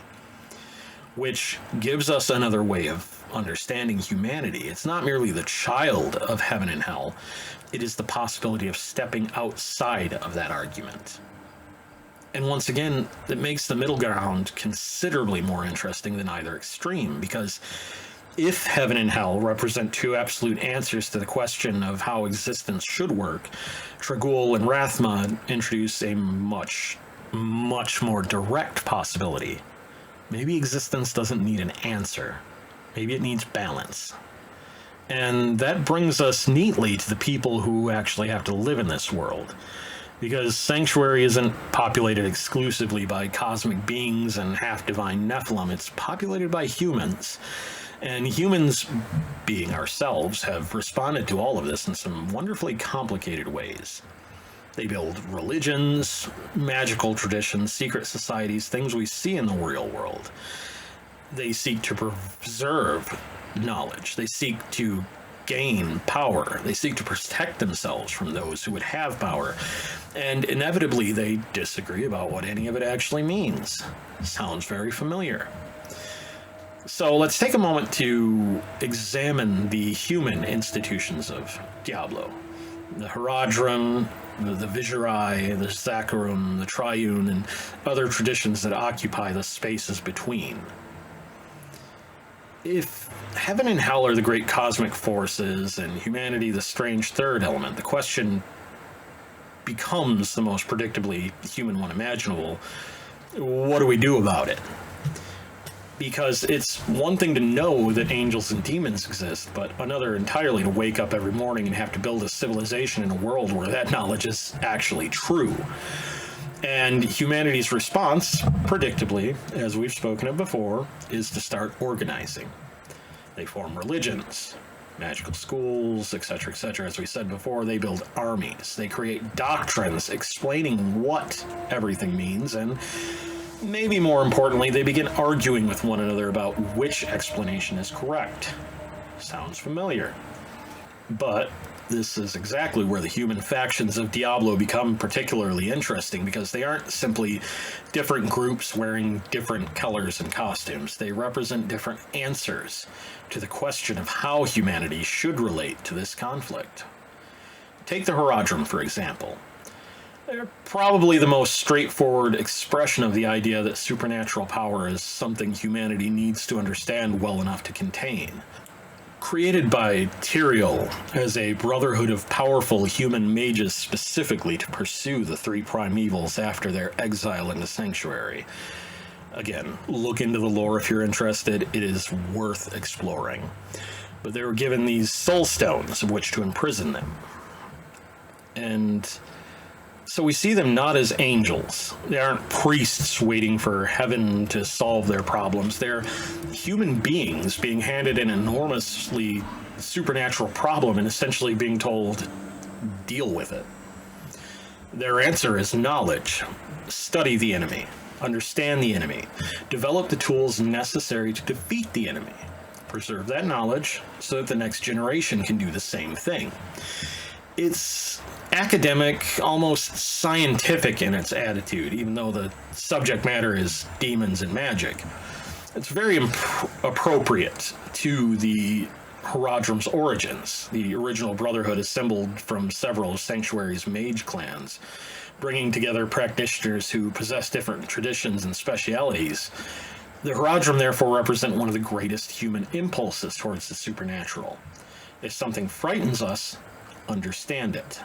Which gives us another way of understanding humanity. It's not merely the child of heaven and hell, it is the possibility of stepping outside of that argument. And once again, it makes the middle ground considerably more interesting than either extreme, because if heaven and hell represent two absolute answers to the question of how existence should work, Trag'Oul and Rathma introduce a much more direct possibility. Maybe existence doesn't need an answer. Maybe it needs balance. And that brings us neatly to the people who actually have to live in this world. Because Sanctuary isn't populated exclusively by cosmic beings and half-divine Nephilim, it's populated by humans. And humans, being ourselves, have responded to all of this in some wonderfully complicated ways. They build religions, magical traditions, secret societies, things we see in the real world. They seek to preserve knowledge. They seek to gain power. They seek to protect themselves from those who would have power. And inevitably, they disagree about what any of it actually means. Sounds very familiar. So let's take a moment to examine the human institutions of Diablo. The Haradrim, the Visurai, the Zakarum, the Triune, and other traditions that occupy the spaces between. If heaven and hell are the great cosmic forces and humanity the strange third element, the question becomes the most predictably human one imaginable. What do we do about it? Because it's one thing to know that angels and demons exist, but another entirely to wake up every morning and have to build a civilization in a world where that knowledge is actually true. And humanity's response, predictably, as we've spoken of before, is to start organizing. They form religions, magical schools, etc., etc. As we said before, they build armies. They create doctrines explaining what everything means, and maybe more importantly, they begin arguing with one another about which explanation is correct. Sounds familiar. But this is exactly where the human factions of Diablo become particularly interesting, because they aren't simply different groups wearing different colors and costumes. They represent different answers to the question of how humanity should relate to this conflict. Take the Haradrim, for example. They're probably the most straightforward expression of the idea that supernatural power is something humanity needs to understand well enough to contain. Created by Trag'Oul as a brotherhood of powerful human mages specifically to pursue the three primevals after their exile in the sanctuary. Again, look into the lore if you're interested. It is worth exploring. But they were given these soul stones of which to imprison them. And so we see them not as angels. They aren't priests waiting for heaven to solve their problems. They're human beings being handed an enormously supernatural problem and essentially being told, deal with it. Their answer is knowledge. Study the enemy. Understand the enemy. Develop the tools necessary to defeat the enemy. Preserve that knowledge so that the next generation can do the same thing. It's academic, almost scientific in its attitude, even though the subject matter is demons and magic. It's very appropriate to the Haradrim's origins. The original brotherhood assembled from several Sanctuary's mage clans, bringing together practitioners who possess different traditions and specialities. The Haradrim therefore represent one of the greatest human impulses towards the supernatural. If something frightens us, understand it.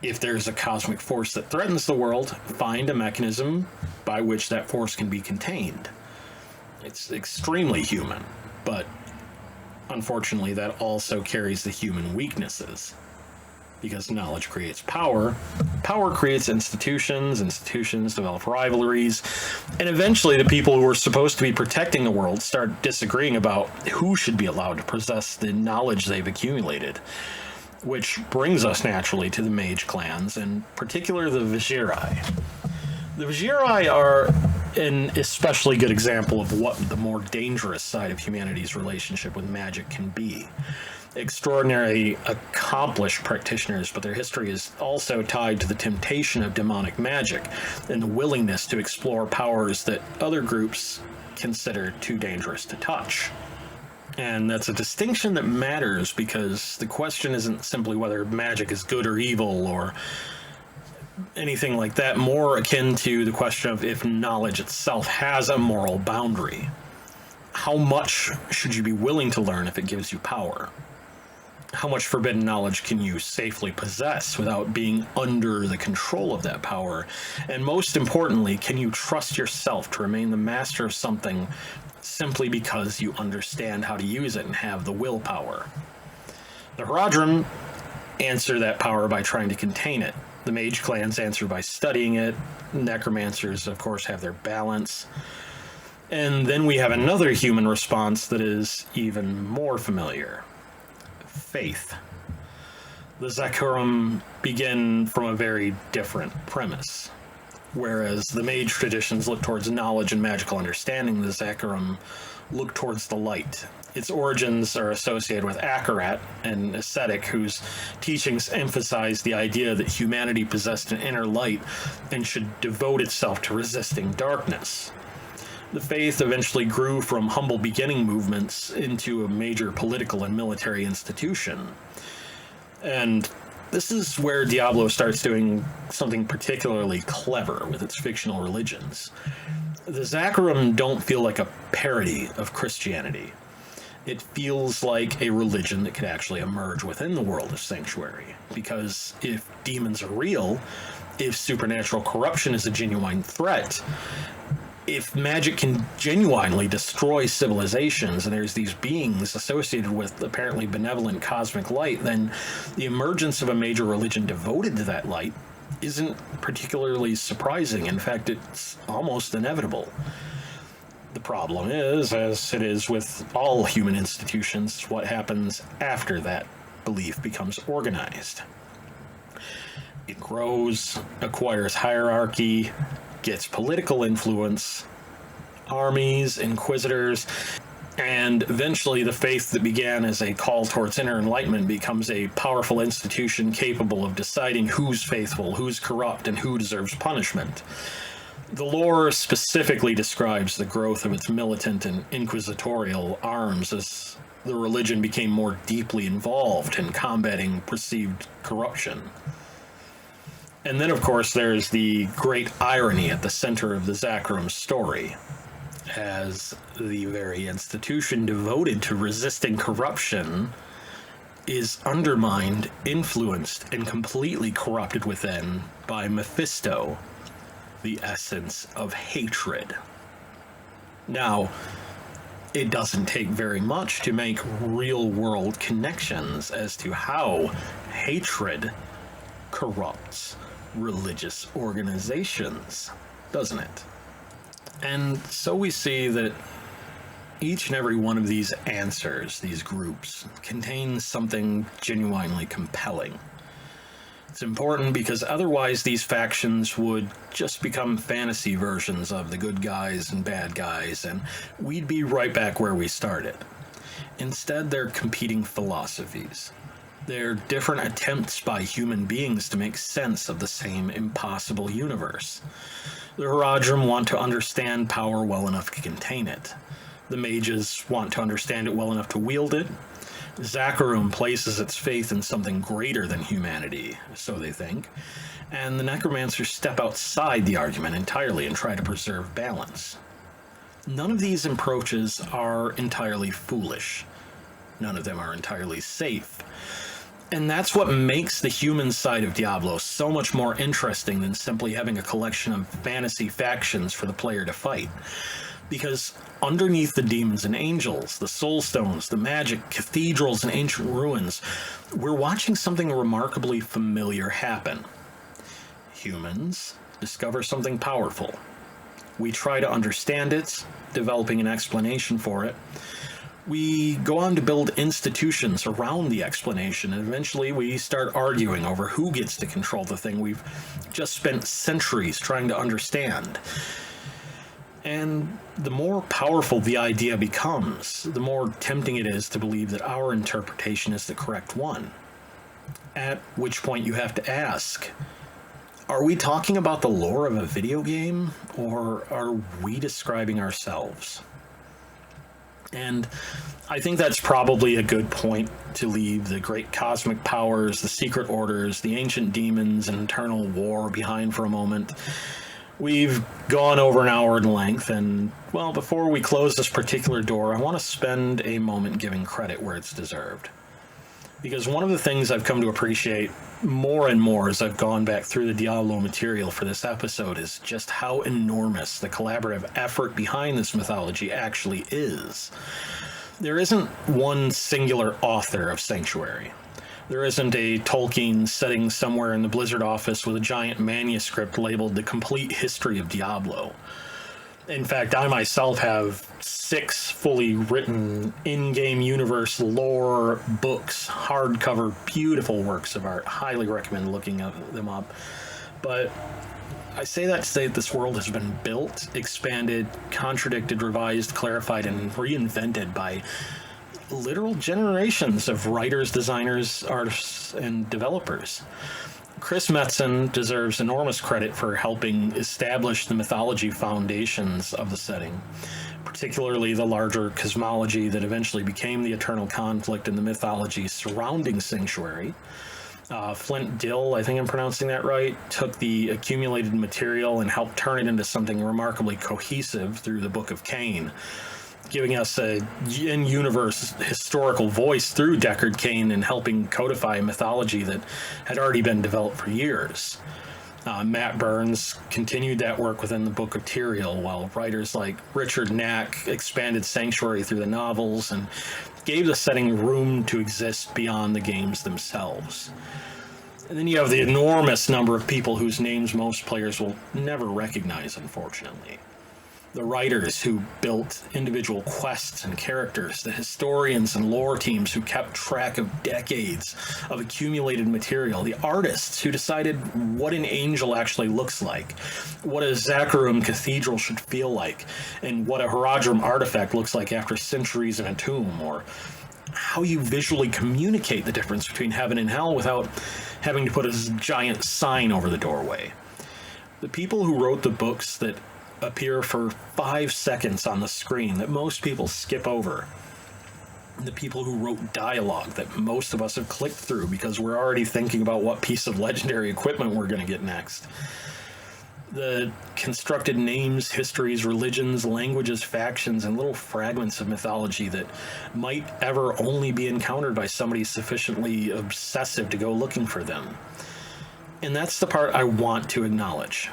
If there's a cosmic force that threatens the world, find a mechanism by which that force can be contained. It's extremely human, but unfortunately that also carries the human weaknesses. Because knowledge creates power, power creates institutions, institutions develop rivalries, and eventually the people who are supposed to be protecting the world start disagreeing about who should be allowed to possess the knowledge they've accumulated. Which brings us naturally to the mage clans, in particular the Vizieri. The Vizieri are an especially good example of what the more dangerous side of humanity's relationship with magic can be. Extraordinarily accomplished practitioners, but their history is also tied to the temptation of demonic magic and the willingness to explore powers that other groups consider too dangerous to touch. And that's a distinction that matters, because the question isn't simply whether magic is good or evil or anything like that, more akin to the question of if knowledge itself has a moral boundary. How much should you be willing to learn if it gives you power? How much forbidden knowledge can you safely possess without being under the control of that power? And most importantly, can you trust yourself to remain the master of something simply because you understand how to use it and have the willpower? The Haradrim answer that power by trying to contain it. The mage clans answer by studying it. Necromancers, of course, have their balance. And then we have another human response that is even more familiar. Faith. The Zakarum begin from a very different premise. Whereas the mage traditions look towards knowledge and magical understanding, the Zakarum look towards the light. Its origins are associated with Akarat, an ascetic whose teachings emphasize the idea that humanity possessed an inner light and should devote itself to resisting darkness. The faith eventually grew from humble beginning movements into a major political and military institution. And this is where Diablo starts doing something particularly clever with its fictional religions. The Zakarum don't feel like a parody of Christianity. It feels like a religion that could actually emerge within the world of Sanctuary. Because if demons are real, if supernatural corruption is a genuine threat, if magic can genuinely destroy civilizations and there's these beings associated with apparently benevolent cosmic light, then the emergence of a major religion devoted to that light isn't particularly surprising. In fact, it's almost inevitable. The problem is, as it is with all human institutions, what happens after that belief becomes organized. It grows, acquires hierarchy, gets political influence, armies, inquisitors, and eventually the faith that began as a call towards inner enlightenment becomes a powerful institution capable of deciding who's faithful, who's corrupt, and who deserves punishment. The lore specifically describes the growth of its militant and inquisitorial arms as the religion became more deeply involved in combating perceived corruption. And then, of course, there's the great irony at the center of the Zakarum story, as the very institution devoted to resisting corruption is undermined, influenced, and completely corrupted within by Mephisto, the essence of hatred. Now, it doesn't take very much to make real-world connections as to how hatred corrupts religious organizations, doesn't it? And so we see that each and every one of these answers, these groups, contains something genuinely compelling. It's important because otherwise these factions would just become fantasy versions of the good guys and bad guys, and we'd be right back where we started. Instead, they're competing philosophies. They're different attempts by human beings to make sense of the same impossible universe. The Haradrim want to understand power well enough to contain it. The mages want to understand it well enough to wield it. Zakarum places its faith in something greater than humanity, so they think. And the necromancers step outside the argument entirely and try to preserve balance. None of these approaches are entirely foolish. None of them are entirely safe. And that's what makes the human side of Diablo so much more interesting than simply having a collection of fantasy factions for the player to fight. Because underneath the demons and angels, the soul stones, the magic, cathedrals, and ancient ruins, we're watching something remarkably familiar happen. Humans discover something powerful. We try to understand it, developing an explanation for it. We go on to build institutions around the explanation, and eventually we start arguing over who gets to control the thing we've just spent centuries trying to understand. And the more powerful the idea becomes, the more tempting it is to believe that our interpretation is the correct one. At which point you have to ask, are we talking about the lore of a video game, or are we describing ourselves? And I think that's probably a good point to leave the great cosmic powers, the secret orders, the ancient demons, and eternal war behind for a moment. We've gone over an hour in length, and, well, before we close this particular door, I want to spend a moment giving credit where it's deserved. Because one of the things I've come to appreciate more and more as I've gone back through the Diablo material for this episode is just how enormous the collaborative effort behind this mythology actually is. There isn't one singular author of Sanctuary. There isn't a Tolkien sitting somewhere in the Blizzard office with a giant manuscript labeled The Complete History of Diablo. In fact, I myself have 6 fully written in-game universe lore books, hardcover, beautiful works of art. Highly recommend looking them up. But I say that to say that this world has been built, expanded, contradicted, revised, clarified, and reinvented by literal generations of writers, designers, artists, and developers. Chris Metzen deserves enormous credit for helping establish the mythology foundations of the setting, particularly the larger cosmology that eventually became the eternal conflict and the mythology surrounding Sanctuary. Flint Dill, I think I'm pronouncing that right, took the accumulated material and helped turn it into something remarkably cohesive through the Book of Cain, giving us a in-universe historical voice through Deckard Cain and helping codify a mythology that had already been developed for years. Matt Burns continued that work within the Book of Tyrael, while writers like Richard Knack expanded Sanctuary through the novels and gave the setting room to exist beyond the games themselves. And then you have the enormous number of people whose names most players will never recognize, unfortunately. The writers who built individual quests and characters, the historians and lore teams who kept track of decades of accumulated material, the artists who decided what an angel actually looks like, what a Zakharum cathedral should feel like, and what a Haradrim artifact looks like after centuries in a tomb, or how you visually communicate the difference between heaven and hell without having to put a giant sign over the doorway. The people who wrote the books that appear for 5 seconds on the screen that most people skip over. The people who wrote dialogue that most of us have clicked through because we're already thinking about what piece of legendary equipment we're going to get next. The constructed names, histories, religions, languages, factions, and little fragments of mythology that might ever only be encountered by somebody sufficiently obsessive to go looking for them. And that's the part I want to acknowledge.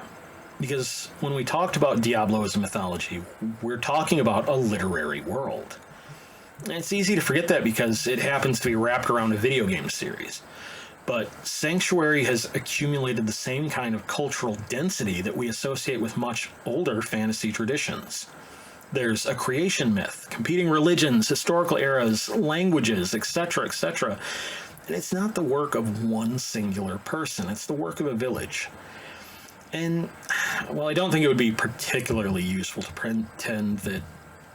Because when we talked about Diablo as a mythology, we're talking about a literary world. And it's easy to forget that because it happens to be wrapped around a video game series. But Sanctuary has accumulated the same kind of cultural density that we associate with much older fantasy traditions. There's a creation myth, competing religions, historical eras, languages, etc., etc. And it's not the work of one singular person, it's the work of a village. And, well, I don't think it would be particularly useful to pretend that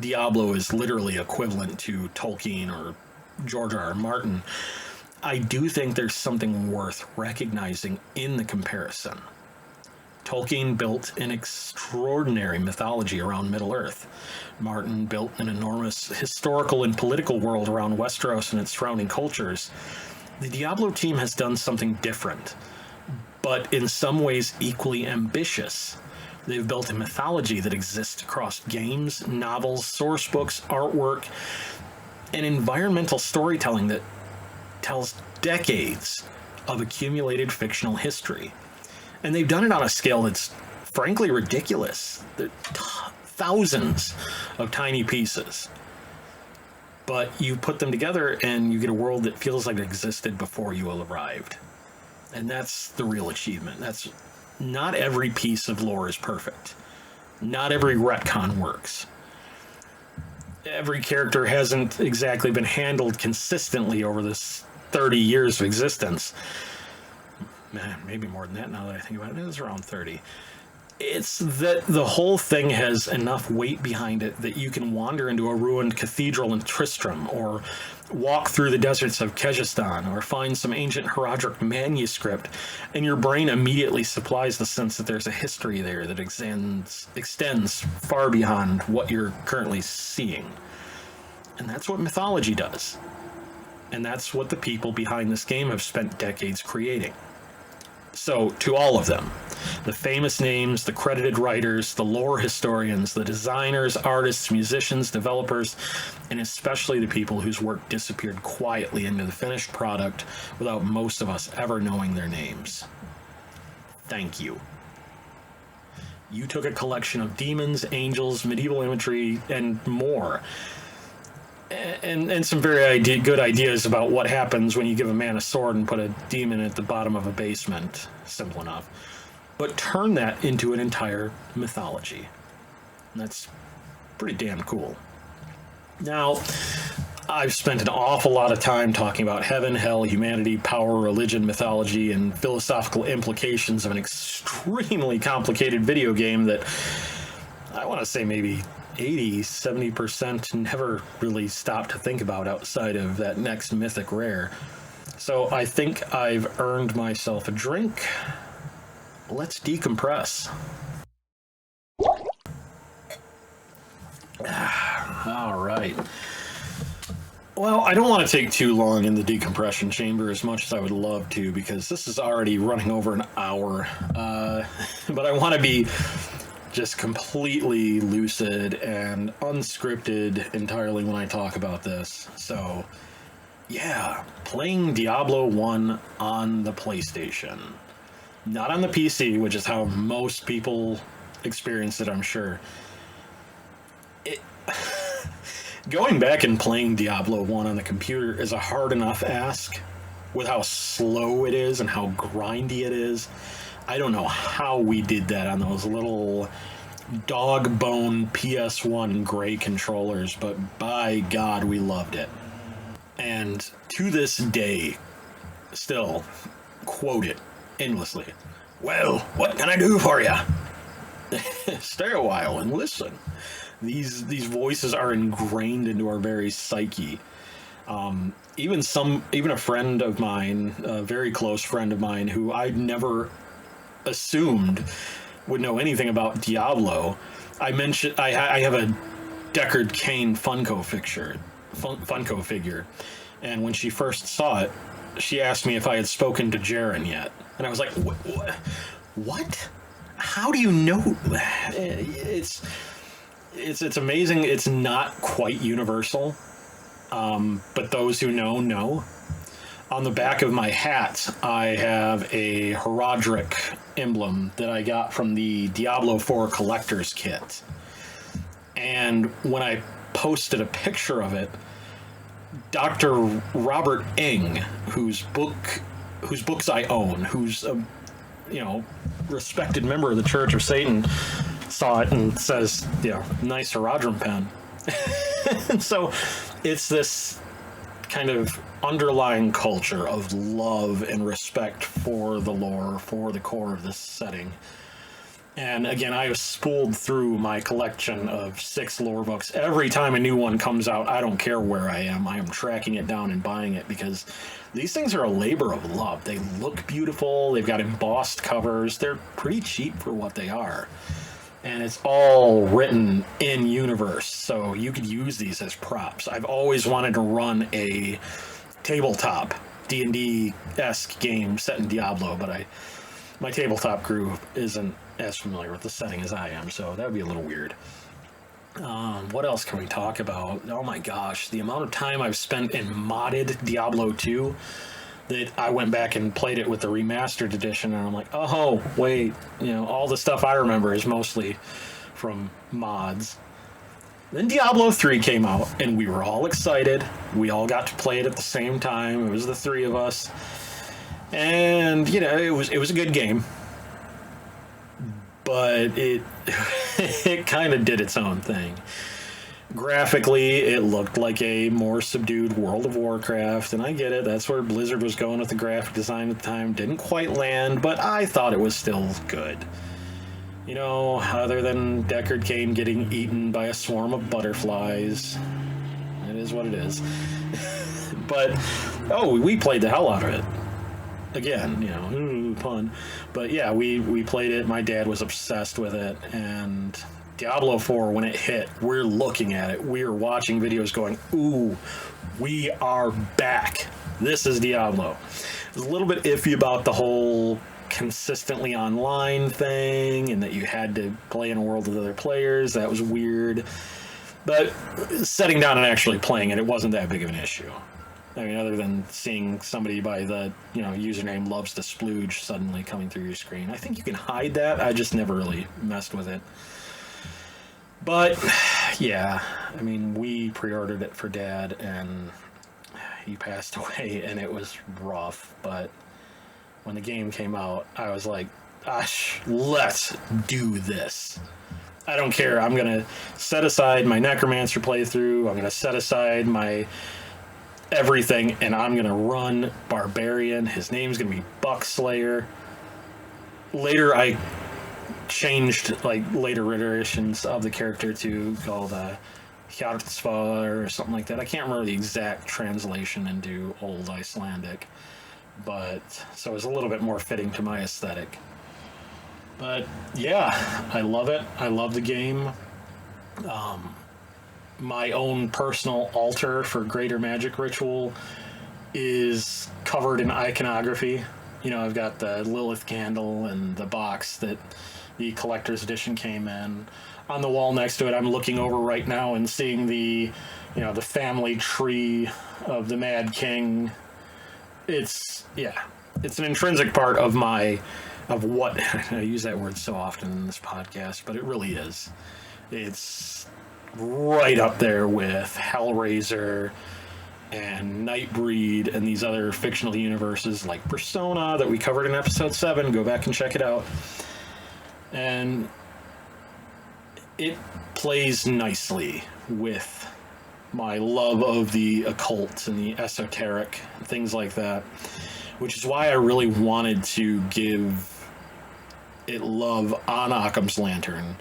Diablo is literally equivalent to Tolkien or George R. R. Martin. I do think there's something worth recognizing in the comparison. Tolkien built an extraordinary mythology around Middle-earth. Martin built an enormous historical and political world around Westeros and its surrounding cultures. The Diablo team has done something different, but in some ways equally ambitious. They've built a mythology that exists across games, novels, source books, artwork, and environmental storytelling that tells decades of accumulated fictional history. And they've done it on a scale that's frankly ridiculous. Thousands of tiny pieces. But you put them together and you get a world that feels like it existed before you arrived. And that's the real achievement. That's not every piece of lore is perfect. Not every retcon works. Every character hasn't exactly been handled consistently over this 30 years of existence. Man, maybe more than that now that I think about it. It was around 30. It's that the whole thing has enough weight behind it that you can wander into a ruined cathedral in Tristram, or walk through the deserts of Kehjistan, or find some ancient Haradrim manuscript, and your brain immediately supplies the sense that there's a history there that extends far beyond what you're currently seeing. And that's what mythology does. And that's what the people behind this game have spent decades creating. So, to all of them, the famous names, the credited writers, the lore historians, the designers, artists, musicians, developers, and especially the people whose work disappeared quietly into the finished product without most of us ever knowing their names. Thank you. You took a collection of demons, angels, medieval imagery, and more, and some very good ideas about what happens when you give a man a sword and put a demon at the bottom of a basement. Simple enough. But turn that into an entire mythology. And that's pretty damn cool. Now, I've spent an awful lot of time talking about heaven, hell, humanity, power, religion, mythology, and philosophical implications of an extremely complicated video game that I want to say maybe 80-70% never really stopped to think about outside of that next mythic rare. So I think I've earned myself a drink. Let's decompress. All right. Well, I don't want to take too long in the decompression chamber as much as I would love to, because this is already running over an hour. But I want to be just completely lucid and unscripted entirely when I talk about this. So, yeah, playing Diablo 1 on the PlayStation. Not on the PC, which is how most people experience it, I'm sure. Going back and playing Diablo 1 on the computer is a hard enough ask with how slow it is and how grindy it is. I don't know how we did that on those little dog bone PS1 gray controllers, but by God, we loved it. And to this day, still quote it endlessly. Well, what can I do for you? Stay a while and listen. These voices are ingrained into our very psyche. Even a friend of mine, a very close friend of mine, who I'd never assumed would know anything about Diablo. I have a Deckard Cain Funko figure, and when she first saw it, she asked me if I had spoken to Jaren yet, and I was like, "What? How do you know?" It's amazing. It's not quite universal, but those who know. On the back of my hat, I have a Herodric emblem that I got from the Diablo 4 collector's kit. And when I posted a picture of it, Dr. Robert Eng, whose books I own, who's a respected member of the Church of Satan, saw it and says, nice Herodrum pen. And so it's this kind of underlying culture of love and respect for the lore, for the core of this setting. And again, I have spooled through my collection of 6 lore books. Every time a new one comes out, I don't care where I am tracking it down and buying it, because these things are a labor of love. They look beautiful, they've got embossed covers, they're pretty cheap for what they are. And it's all written in universe, so you could use these as props. I've always wanted to run a tabletop D&D-esque game set in Diablo, but my tabletop crew isn't as familiar with the setting as I am, so that would be a little weird. What else can we talk about? Oh my gosh, the amount of time I've spent in modded Diablo 2, that I went back and played it with the remastered edition, and I'm like, oh, wait, all the stuff I remember is mostly from mods. Then Diablo 3 came out, and we were all excited. We all got to play it at the same time. It was the 3 of us. And, it was a good game. But it kind of did its own thing. Graphically, it looked like a more subdued World of Warcraft, and I get it. That's where Blizzard was going with the graphic design at the time. Didn't quite land, but I thought it was still good. Other than Deckard Cain getting eaten by a swarm of butterflies. It is what it is. But, we played the hell out of it. Again, pun. But yeah, we played it. My dad was obsessed with it, and Diablo 4, when it hit, we're looking at it. We're watching videos going, ooh, we are back. This is Diablo. I was a little bit iffy about the whole consistently online thing, and that you had to play in a world with other players. That was weird. But setting down and actually playing it, it wasn't that big of an issue. I mean, other than seeing somebody by the, username loves to splooge suddenly coming through your screen. I think you can hide that. I just never really messed with it. But, yeah, I mean, we pre-ordered it for Dad, and he passed away, and it was rough. But when the game came out, I was like, gosh, let's do this. I don't care. I'm going to set aside my Necromancer playthrough. I'm going to set aside my everything, and I'm going to run Barbarian. His name's going to be Buckslayer. Later, I changed later iterations of the character to called Hjartsvar or something like that. I can't remember the exact translation into Old Icelandic, but so it's a little bit more fitting to my aesthetic. But yeah, I love it. I love the game. my own personal altar for greater magic ritual is covered in iconography. You know, I've got the Lilith candle and the box that the collector's edition came in. On the wall next to it, I'm looking over right now and seeing the, you know, the family tree of the Mad King. It's an intrinsic part of what I use that word so often in this podcast, but it really is. It's right up there with Hellraiser and Nightbreed and these other fictional universes like Persona that we covered in episode 7. Go back and check it out. And it plays nicely with my love of the occult and the esoteric, things like that, which is why I really wanted to give it love on Occam's Lantern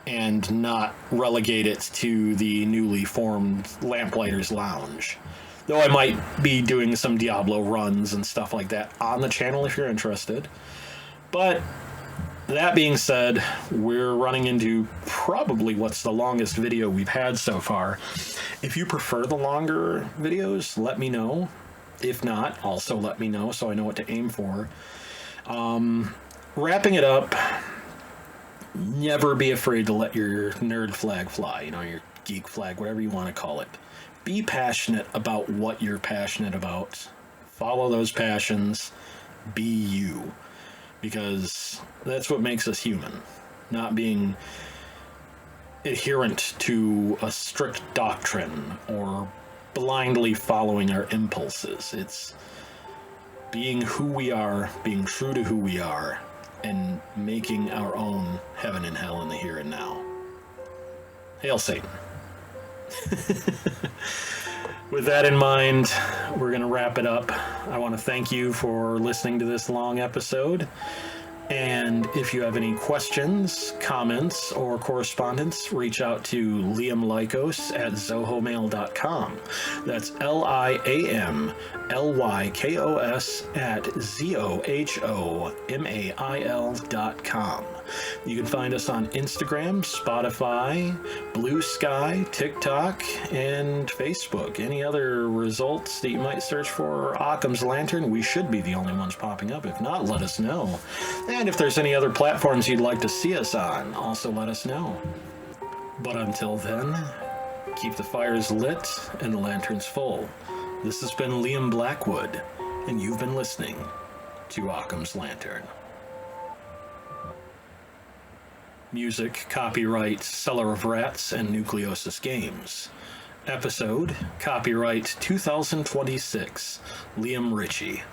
and not relegate it to the newly formed Lamplighter's Lounge. Though I might be doing some Diablo runs and stuff like that on the channel if you're interested. But that being said, we're running into probably what's the longest video we've had so far. If you prefer the longer videos, let me know. If not, also let me know so I know what to aim for. Wrapping it up, never be afraid to let your nerd flag fly, you know, your geek flag, whatever you want to call it. Be passionate about what you're passionate about. Follow those passions. Be you. Because that's what makes us human. Not being adherent to a strict doctrine or blindly following our impulses. It's being who we are, being true to who we are, and making our own heaven and hell in the here and now. Hail Satan. With that in mind, we're going to wrap it up. I want to thank you for listening to this long episode. And if you have any questions, comments, or correspondence, reach out to LiamLykos at zohomail.com. That's LiamLykos at zohomail.com. You can find us on Instagram, Spotify, Blue Sky, TikTok, and Facebook. Any other results that you might search for Occam's Lantern, we should be the only ones popping up. If not, let us know. And if there's any other platforms you'd like to see us on, also let us know. But until then, keep the fires lit and the lanterns full. This has been Liam Blackwood, and you've been listening to Occam's Lantern. Music, copyright, Cellar of Rats and Nucleosys Games. Episode, copyright 2026, Liam Ritchie.